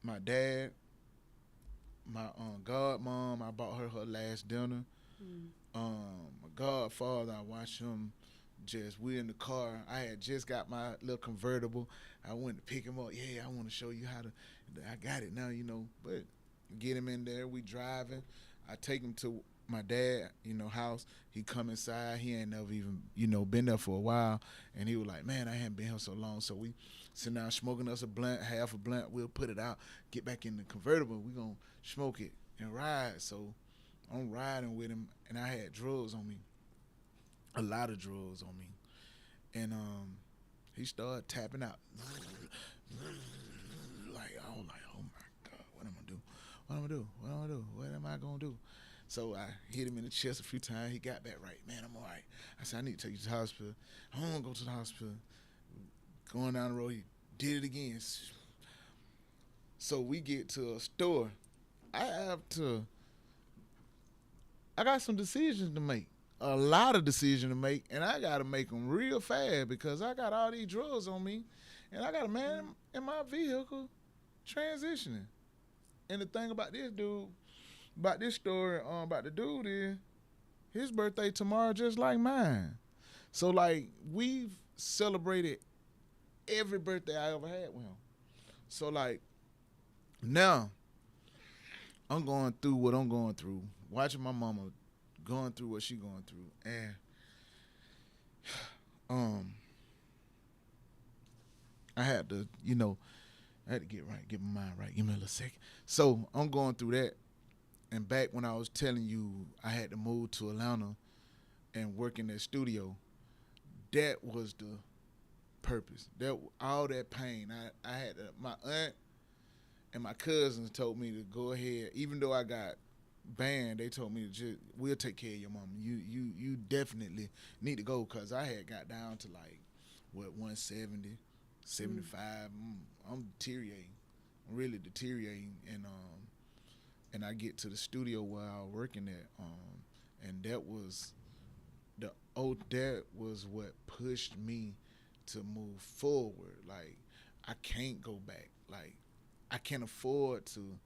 Speaker 3: My dad, my godmom, I bought her last dinner. My godfather, I watched him. We in the car. I had just got my little convertible. I went to pick him up. Yeah, I want to show you how to. I got it now, But get him in there. We driving. I take him to my dad, house. He come inside. He ain't never even, been there for a while. And he was like, man, I haven't been here so long. So we sit down smoking us a blunt, half a blunt. We'll put it out, get back in the convertible. We gonna smoke it and ride. So I'm riding with him, and I had drugs on me. A lot of drugs on me. And he started tapping out. Like, I was like, oh my God, what am I do? What am I do? What am I do? What am I gonna do? So I hit him in the chest a few times. He got back right. Man, I'm all right. I said, I need to take you to the hospital. I don't want to go to the hospital. Going down the road, he did it again. So we get to a store. I got some decisions to make. A lot of decisions to make, and I got to make them real fast because I got all these drugs on me, and I got a man in my vehicle transitioning. And the thing about this dude, about this story, about the dude is, his birthday tomorrow just like mine. So, like, we've celebrated every birthday I ever had with him. So, like, now I'm going through what I'm going through, watching my mama going through what she going through, and I had to, get right, get my mind right. Give me a little second. So I'm going through that, and back when I was telling you I had to move to Atlanta and work in that studio, that was the purpose. That all that pain, I had my aunt and my cousins told me to go ahead, even though I got band, they told me to we'll take care of your mama. You definitely need to go, because I had got down to like 170, 75. I'm deteriorating. I'm really deteriorating, and I get to the studio where I was working at, and that was what pushed me to move forward. Like, I can't go back. Like, I can't afford to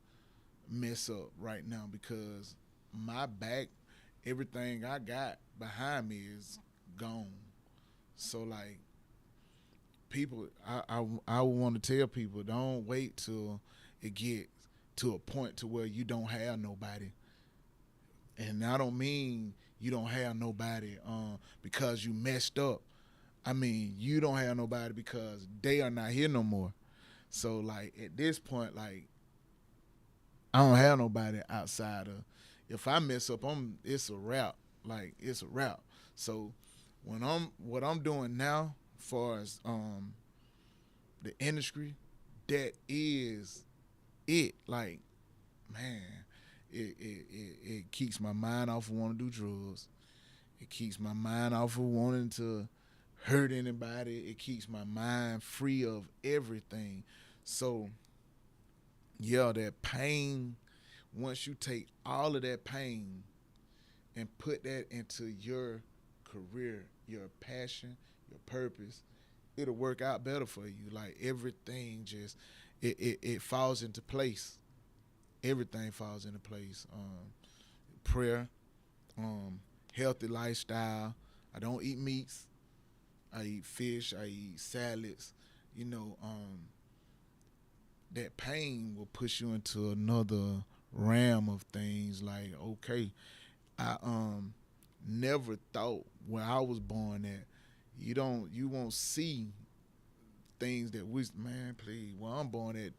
Speaker 3: mess up right now, because my back, everything I got behind me is gone. So, like, people, I want to tell people, don't wait till it gets to a point to where you don't have nobody. And I don't mean you don't have nobody because you messed up. I mean, you don't have nobody because they are not here no more. So, like, at this point, like, I don't have nobody outside of, if I mess up, it's a wrap. Like, it's a wrap. So what I'm doing now, as far as the industry, that is it. Like, man, it keeps my mind off of wanting to do drugs. It keeps my mind off of wanting to hurt anybody. It keeps my mind free of everything. So, yeah, that pain, once you take all of that pain and put that into your career, your passion, your purpose, it'll work out better for you. Like, everything just, it falls into place. Everything falls into place. Prayer, healthy lifestyle. I don't eat meats. I eat fish. I eat salads. That pain will push you into another realm of things. Like, okay, I never thought where I was born at, you won't see things that man, please, where I'm born at,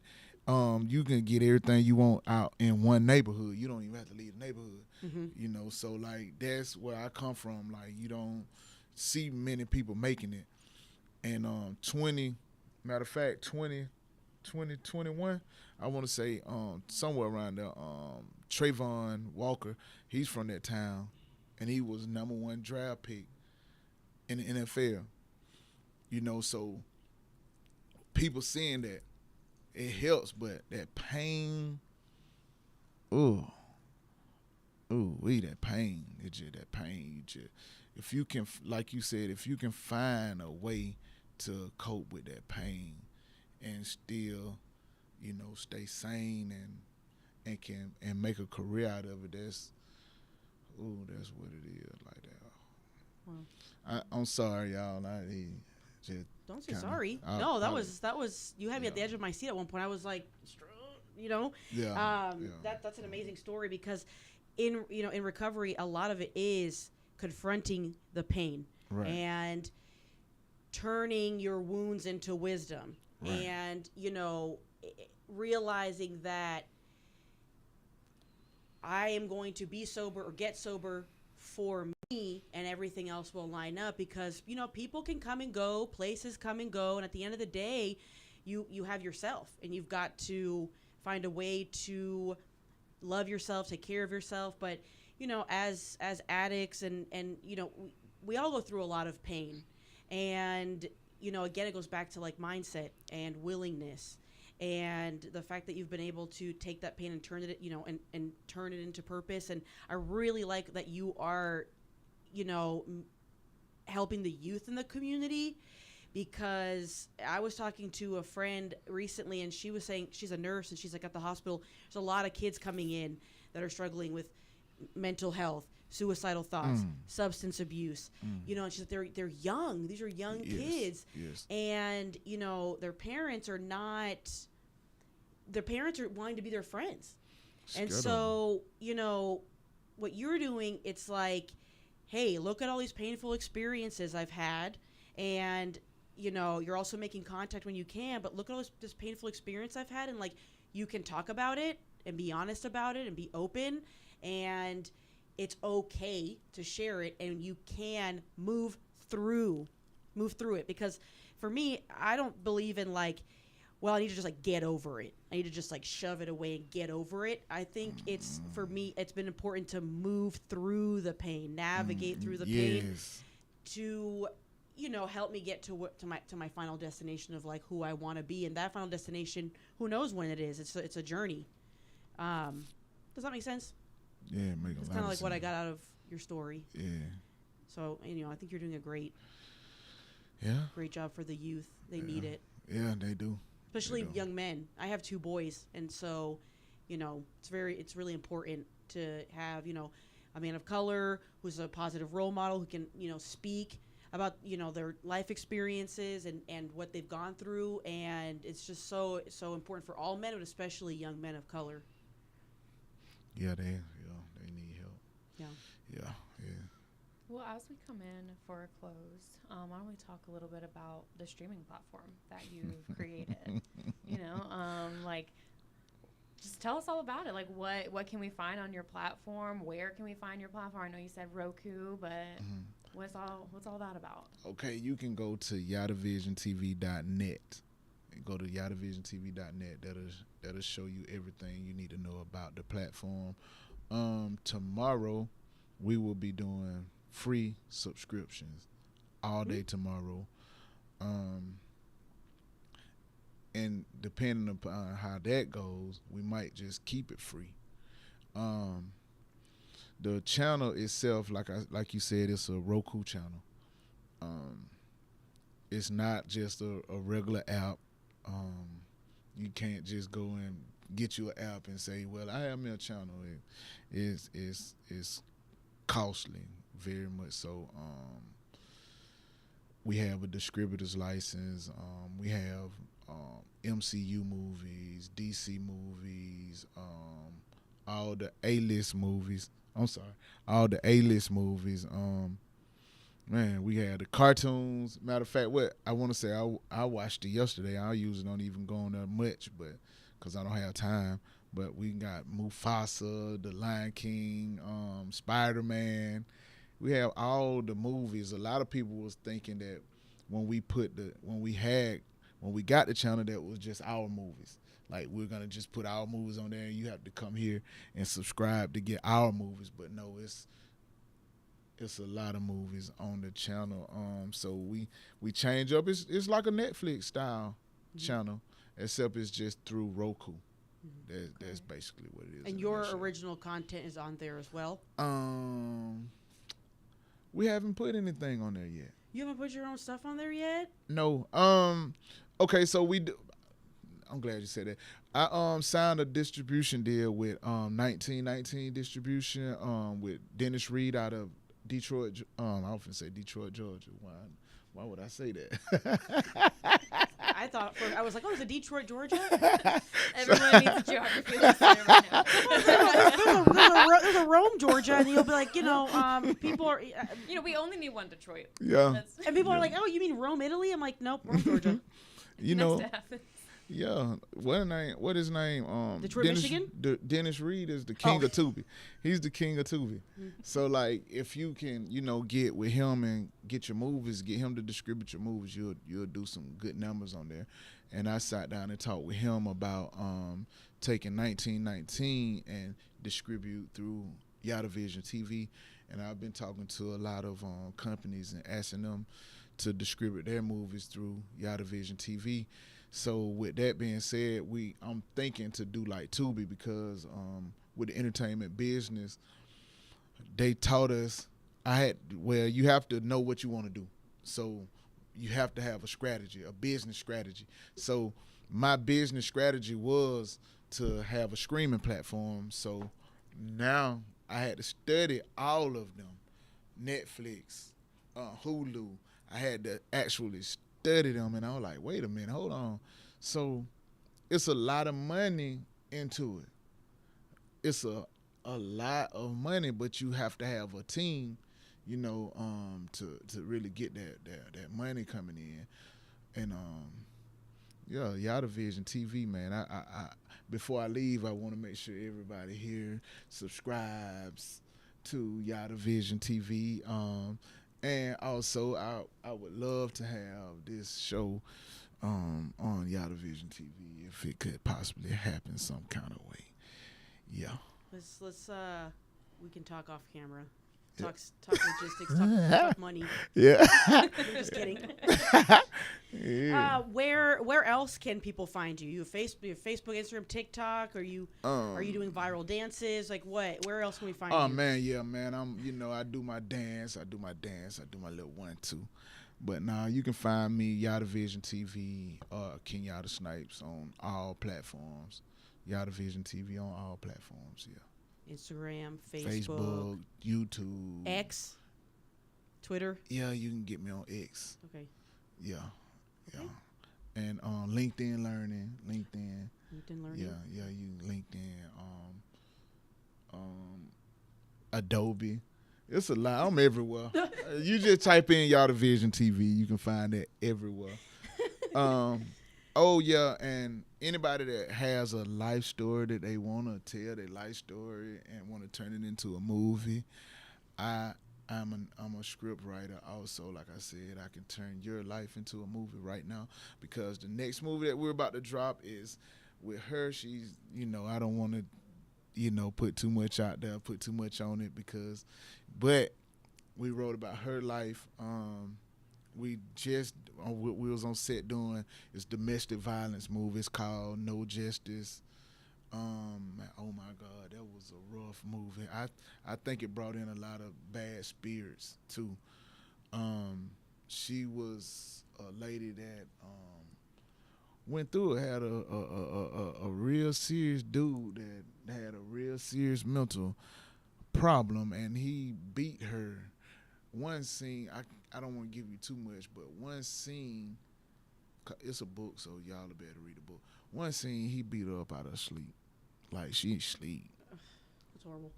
Speaker 3: you can get everything you want out in one neighborhood. You don't even have to leave the neighborhood. Mm-hmm. So, like, that's where I come from. Like, you don't see many people making it. And 20 2021. I want to say somewhere around there. Trayvon Walker, he's from that town, and he was #1 draft pick in the NFL. You know, so people seeing that it helps, but that pain, that pain. It's just that pain. You just, if you can, like you said, if you can find a way to cope with that pain and still, you know, stay sane and make a career out of it, that's what it is like that. Wow. I'm sorry, y'all. Just
Speaker 2: don't say sorry. No, that was you had me at the edge of my seat at one point. I was like, you know, that's an amazing story, because in recovery, a lot of it is confronting the pain and turning your wounds into wisdom, and realizing that I am going to be sober or get sober for me, and everything else will line up, because people can come and go, places come and go, and at the end of the day, you have yourself, and you've got to find a way to love yourself, take care of yourself. But as addicts, and we all go through a lot of pain, and again, it goes back to like mindset and willingness, and the fact that you've been able to take that pain and turn it, and turn it into purpose. And I really like that you are, helping the youth in the community, because I was talking to a friend recently, and she was saying, she's a nurse, and she's like, at the hospital, there's a lot of kids coming in that are struggling with mental health, suicidal thoughts, substance abuse, and she's like, they're young. These are young kids.
Speaker 3: Yes.
Speaker 2: And, their parents are wanting to be their friends. And so, what you're doing, it's like, hey, look at all these painful experiences I've had. And, you're also making contact when you can, but look at all this painful experience I've had. And like, you can talk about it and be honest about it and be open, and it's okay to share it, and you can move through it. Because for me, I don't believe in like, well, I need to just like get over it. I need to just like shove it away and get over it. I think for me, it's been important to move through the pain, navigate through the pain, to, help me get to my final destination of like who I want to be. And that final destination, who knows when it is? It's a journey. Does that make sense?
Speaker 3: Yeah, it makes a lot of sense.
Speaker 2: It's kind of like what I got out of your story.
Speaker 3: Yeah.
Speaker 2: So, I think you're doing a great job for the youth. They need it.
Speaker 3: Yeah, they do.
Speaker 2: Especially young men. I have 2 boys, and so, it's really important to have, a man of color who's a positive role model, who can, speak about, their life experiences and what they've gone through. And it's just so important for all men, but especially young men of color.
Speaker 3: Yeah, they need help. Yeah.
Speaker 1: Well, as we come in for a close, why don't we talk a little bit about the streaming platform that you've created? Just tell us all about it. Like, what can we find on your platform? Where can we find your platform? I know you said Roku, but what's all that about?
Speaker 3: Okay, you can go to yattavisiontv.net. Go to yattavisiontv.net. That'll show you everything you need to know about the platform. Tomorrow, we will be doing free subscriptions all day tomorrow. And depending upon how that goes, we might just keep it free. The channel itself, like you said, it's a Roku channel. It's not just a regular app. You can't just go and get you an app and say, well, I have me a channel. It's costly, very much so. We have a distributor's license. We have MCU movies, DC movies, all the A-list movies. All the A-list movies. Man, we had the cartoons. Matter of fact, what I want to say, I watched it yesterday. I usually don't even go on there much, but because I don't have time. But we got Mufasa, The Lion King, Spider-Man. We have all the movies. A lot of people was thinking that when we had when we got the channel, that was just our movies. Like, we're going to just put our movies on there, and you have to come here and subscribe to get our movies. But no, it's a lot of movies on the channel. So we change up. It's like a Netflix style channel, except it's just through Roku. That's basically what it is.
Speaker 2: And your original content is on there as well?
Speaker 3: We haven't put anything on there yet.
Speaker 2: You haven't put your own stuff on there yet?
Speaker 3: No. Okay, so we do. I'm glad you said that. I signed a distribution deal with 1919 Distribution with Dennis Reed out of Detroit. I often say Detroit, Georgia. Why would I say that?
Speaker 2: I was like, oh, it's a Detroit, Georgia?
Speaker 1: Everyone needs a geography lesson right now.
Speaker 2: There's a Rome, Georgia, and you'll be like, people are...
Speaker 1: we only need one Detroit.
Speaker 3: Yeah.
Speaker 2: And people are like, oh, you mean Rome, Italy? I'm like, nope, Rome, Georgia.
Speaker 3: Yeah, what his name?
Speaker 2: Detroit, Michigan?
Speaker 3: Dennis Reed is the king of Tubi. He's the king of Tubi. So, like, if you can, get with him and get your movies, get him to distribute your movies, you'll do some good numbers on there. And I sat down and talked with him about taking 1919 and distribute through Yatta Vision TV. And I've been talking to a lot of companies and asking them to distribute their movies through Yatta Vision TV. So with that being said, I'm thinking to do like Tubi, because with the entertainment business, they taught us you have to know what you want to do. So you have to have a strategy, a business strategy. So my business strategy was to have a streaming platform. So now I had to study all of them, Netflix, Hulu. I had to actually study them, and I was like, wait a minute, hold on. So it's a lot of money into it. It's a lot of money, but you have to have a team, to really get that money coming in. And Yatta Vision TV, man. I before I leave, I want to make sure everybody here subscribes to Yatta Vision TV. And also, I would love to have this show on Yatta Vision TV if it could possibly happen some kind of way. Yeah.
Speaker 2: Let's we can talk off camera. Talk logistics, talk money.
Speaker 3: Yeah.
Speaker 2: I'm just kidding.
Speaker 3: Yeah.
Speaker 2: Where else can people find you? You have Facebook, Instagram, TikTok? Are you doing viral dances? Like what? Where else can we find you?
Speaker 3: Oh man, yeah, man. I do my dance. I do my little 1-2. But now you can find me Yatta Vision TV, Kenyatta Snipes on all platforms. Yatta Vision TV on all platforms. Yeah.
Speaker 2: Instagram, Facebook,
Speaker 3: YouTube,
Speaker 2: X, Twitter.
Speaker 3: Yeah, you can get me on X.
Speaker 2: Okay.
Speaker 3: Yeah, yeah, and LinkedIn Learning.
Speaker 2: LinkedIn Learning.
Speaker 3: Yeah, you LinkedIn. Adobe. It's a lot. I'm everywhere. You just type in Yatta Vision TV. You can find it everywhere. Oh yeah, and anybody that has a life story that they want to tell their life story and want to turn it into a movie, I'm a script writer also. Like I said, I can turn your life into a movie right now, because the next movie that we're about to drop is with her. She's, I don't want to, put too much out there, put too much on it, but we wrote about her life. We was on set doing this domestic violence movie. It's called No Justice. Oh my God, that was a rough movie. I think it brought in a lot of bad spirits too. She was a lady that went through it, had a real serious dude that had a real serious mental problem, and he beat her. One scene, I don't want to give you too much, but one scene, it's a book, so y'all better read the book. One scene, he beat her up out of sleep. Like, she ain't sleep.
Speaker 2: That's horrible.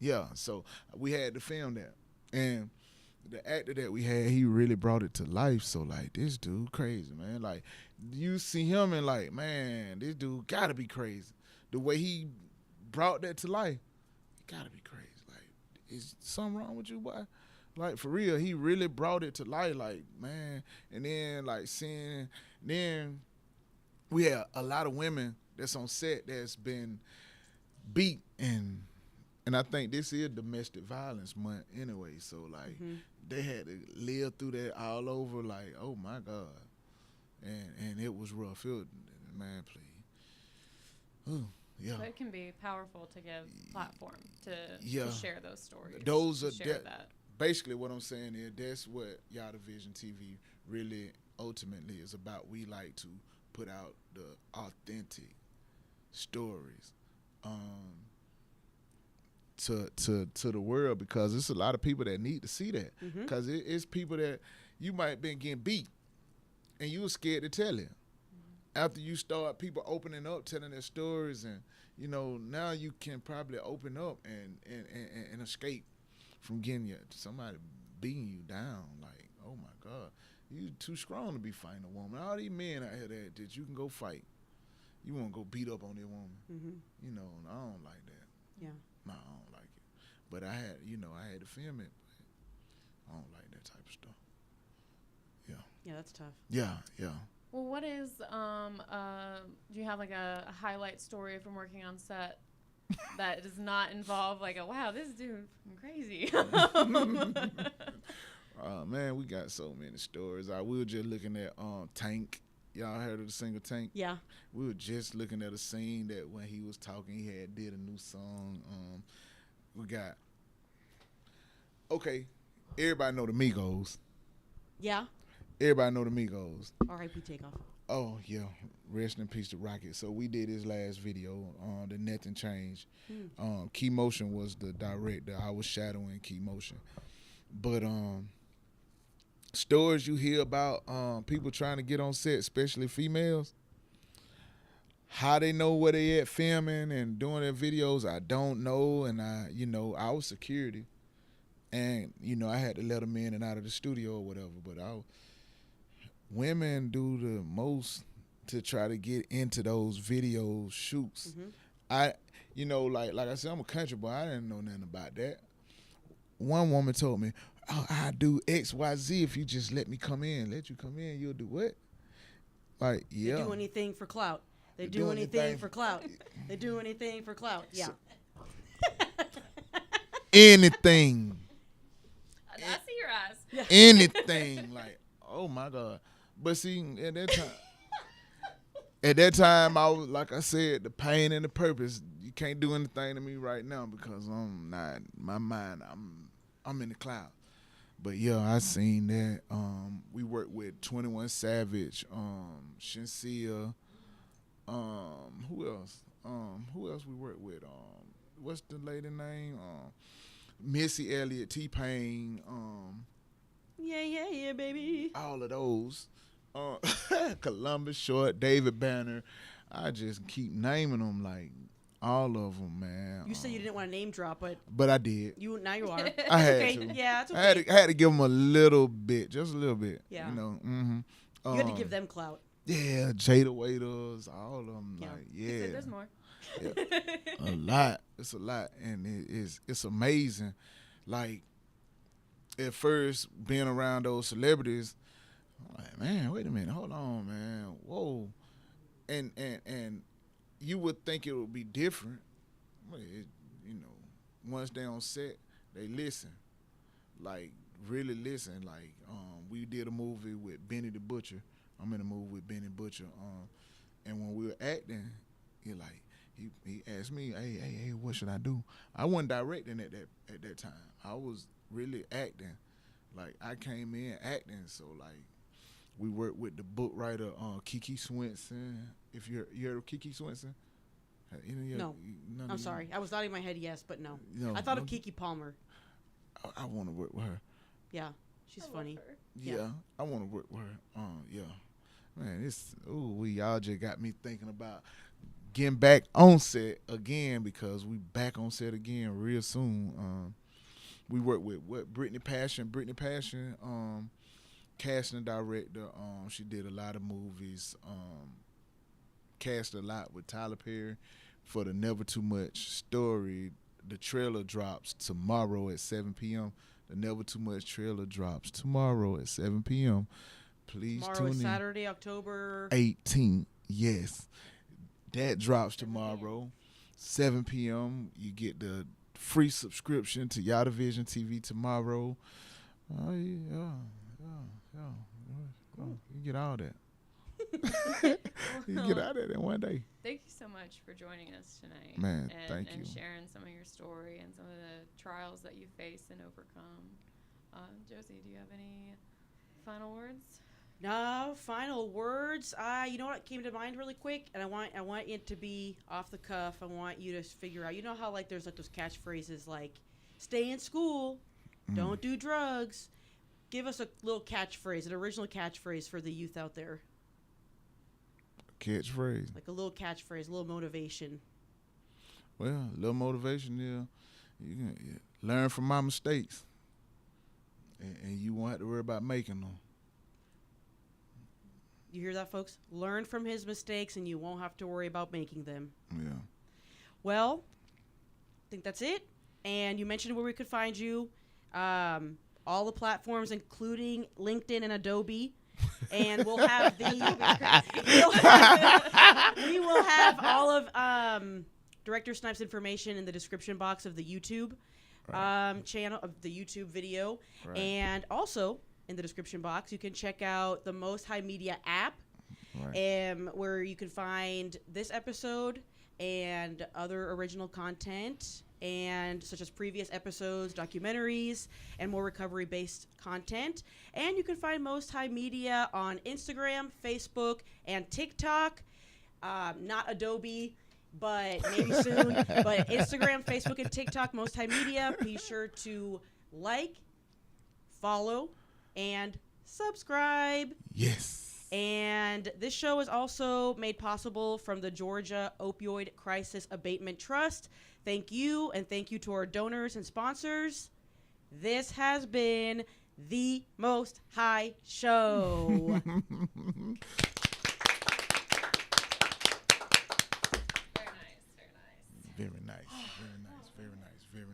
Speaker 3: Yeah, so we had to film that. And the actor that we had, he really brought it to life. So, like, this dude crazy, man. Like, you see him and, like, man, this dude got to be crazy. The way he brought that to life, he got to be crazy. Like, is something wrong with you, boy? Like, for real, he really brought it to life, like, man. And then, like, seeing Then we have a lot of women that's on set that's been beat, and I think this is domestic violence month anyway. So like they had to live through that all over. Like, oh my God, and it was rough. Man, please. Ooh, yeah.
Speaker 1: So it can be powerful to give platform to share those stories.
Speaker 3: Those are
Speaker 1: that.
Speaker 3: Basically what I'm saying is that's what Yatta Vision TV really ultimately is about. We like to put out the authentic stories to the world, because it's a lot of people that need to see that, because it's people that you might been getting beat and you were scared to tell it. After you start people opening up, telling their stories, and you know, now you can probably open up and escape from getting somebody beating you down. Like, oh my God, you too strong to be fighting a woman. All these men out here that you can go fight, you want to go beat up on their woman. You know, I don't like that.
Speaker 2: Yeah.
Speaker 3: No, I don't like it. But I had to film it. But I don't like that type of stuff. Yeah.
Speaker 2: Yeah, that's tough.
Speaker 3: Yeah.
Speaker 1: Well, what is do you have like a highlight story from working on set that does not involve like a wow, this dude crazy?
Speaker 3: Man, we got so many stories. We were just looking at Tank. Y'all heard of the singer Tank?
Speaker 2: Yeah.
Speaker 3: We were just looking at a scene that when he was talking, he had did a new song. We got everybody know the Migos.
Speaker 2: Yeah.
Speaker 3: Everybody know the Migos.
Speaker 2: R.I.P. Takeoff.
Speaker 3: Oh yeah, rest in peace to Rocket. So we did his last video, the Nothing Changed. Key Motion was the director. I was shadowing Key Motion. But stories you hear about people trying to get on set, especially females, how they know where they at filming and doing their videos, I don't know. And I was security, and I had to let them in and out of the studio or whatever. But women do the most to try to get into those video shoots. Like I said, I'm a country boy. I didn't know nothing about that. One woman told me, "Oh, I do X, Y, Z. If you just let me come in, you'll do what?" Like, yeah.
Speaker 2: They do anything for clout. They do anything for clout. They do anything for clout. Yeah.
Speaker 3: Anything.
Speaker 1: I see your ass.
Speaker 2: Yeah.
Speaker 3: Anything. Like, oh my God. But see, at that time, I was, like I said, the pain and the purpose. You can't do anything to me right now because I'm not, my mind, I'm in the cloud. But yeah, I seen that. We worked with 21 Savage, Shinsia. Who else? Who else we worked with? What's the lady name? Missy Elliott, T-Pain.
Speaker 2: Yeah, baby.
Speaker 3: All of those. Columbus Short, David Banner. I just keep naming them, like all of them, man.
Speaker 2: You said you didn't want to name drop,
Speaker 3: but I did.
Speaker 2: Now you are.
Speaker 3: I had
Speaker 2: okay.
Speaker 3: to.
Speaker 2: Yeah, it's okay.
Speaker 3: I had to give them a little bit, just a little bit.
Speaker 2: Yeah.
Speaker 3: You
Speaker 2: had to give them clout.
Speaker 3: Yeah, Jada Waiters, all of them.
Speaker 2: Yeah.
Speaker 3: Like, yeah.
Speaker 1: There's more.
Speaker 3: Yeah. A lot. It's a lot, and it's amazing. Like at first, being around those celebrities, I'm like, man, wait a minute, hold on, man, whoa, and you would think it would be different. Once they're on set, they listen, like really listen. Like we did a movie with Benny the Butcher. I'm in a movie with Benny Butcher. And when we were acting, he asked me, hey, what should I do? I wasn't directing at that time. I was really acting. Like I came in acting, so like we worked with the book writer Kiki Swenson. If you heard of Kiki Swenson?
Speaker 2: No. I'm sorry. I was nodding my head yes, but no.
Speaker 3: No,
Speaker 2: I thought of Kiki Palmer.
Speaker 3: I want to work with her.
Speaker 2: Yeah, she's funny.
Speaker 3: Yeah, I want to work with her. Yeah. Man, y'all just got me thinking about getting back on set again, because we back on set again real soon. We work with Brittany Passion, casting director. She did a lot of movies. Cast a lot with Tyler Perry for the Never Too Much story. The trailer drops tomorrow at 7 p.m. The Never Too Much trailer drops tomorrow at 7 p.m. Please
Speaker 2: Tomorrow
Speaker 3: tune
Speaker 2: is
Speaker 3: in.
Speaker 2: Saturday, October
Speaker 3: 18th. Yes. That drops tomorrow, 7 p.m. You get the free subscription to Yatta Vision TV tomorrow. Yeah. You get all that. You get out of there one day.
Speaker 1: Thank you so much for joining us tonight.
Speaker 3: Man, thank you.
Speaker 1: And sharing some of your story and some of the trials that you faced and overcome. Josie, do you have any final words?
Speaker 2: No, final words. You know what came to mind really quick, and I want it to be off the cuff. I want you to figure out. You know how like there's like those catchphrases like "stay in school," "don't do drugs." Give us a little catchphrase, an original catchphrase for the youth out there.
Speaker 3: Catchphrase.
Speaker 2: Like a little catchphrase, a little motivation.
Speaker 3: Well, a little motivation there. You can learn from my mistakes, and you won't have to worry about making them.
Speaker 2: You hear that, folks? Learn from his mistakes, and you won't have to worry about making them.
Speaker 3: Yeah.
Speaker 2: Well, I think that's it. And you mentioned where we could find you. All the platforms, including LinkedIn and Adobe. And we'll have we will have all of Director Snipes' information in the description box of the YouTube channel, of the YouTube video.
Speaker 3: Right.
Speaker 2: And also in the description box, you can check out the Most High Media app, where you can find this episode and other original content, and such as previous episodes, documentaries, and more recovery-based content. And you can find Most High Media on Instagram, Facebook, and TikTok. Not Adobe, but maybe soon. But Instagram, Facebook, and TikTok, Most High Media. Be sure to like, follow, and subscribe.
Speaker 3: Yes.
Speaker 2: And this show is also made possible from the Georgia Opioid Crisis Abatement Trust. Thank you, and thank you to our donors and sponsors. This has been the Most High Show.
Speaker 1: Very nice, very nice.
Speaker 3: Very nice. Very nice. Very nice.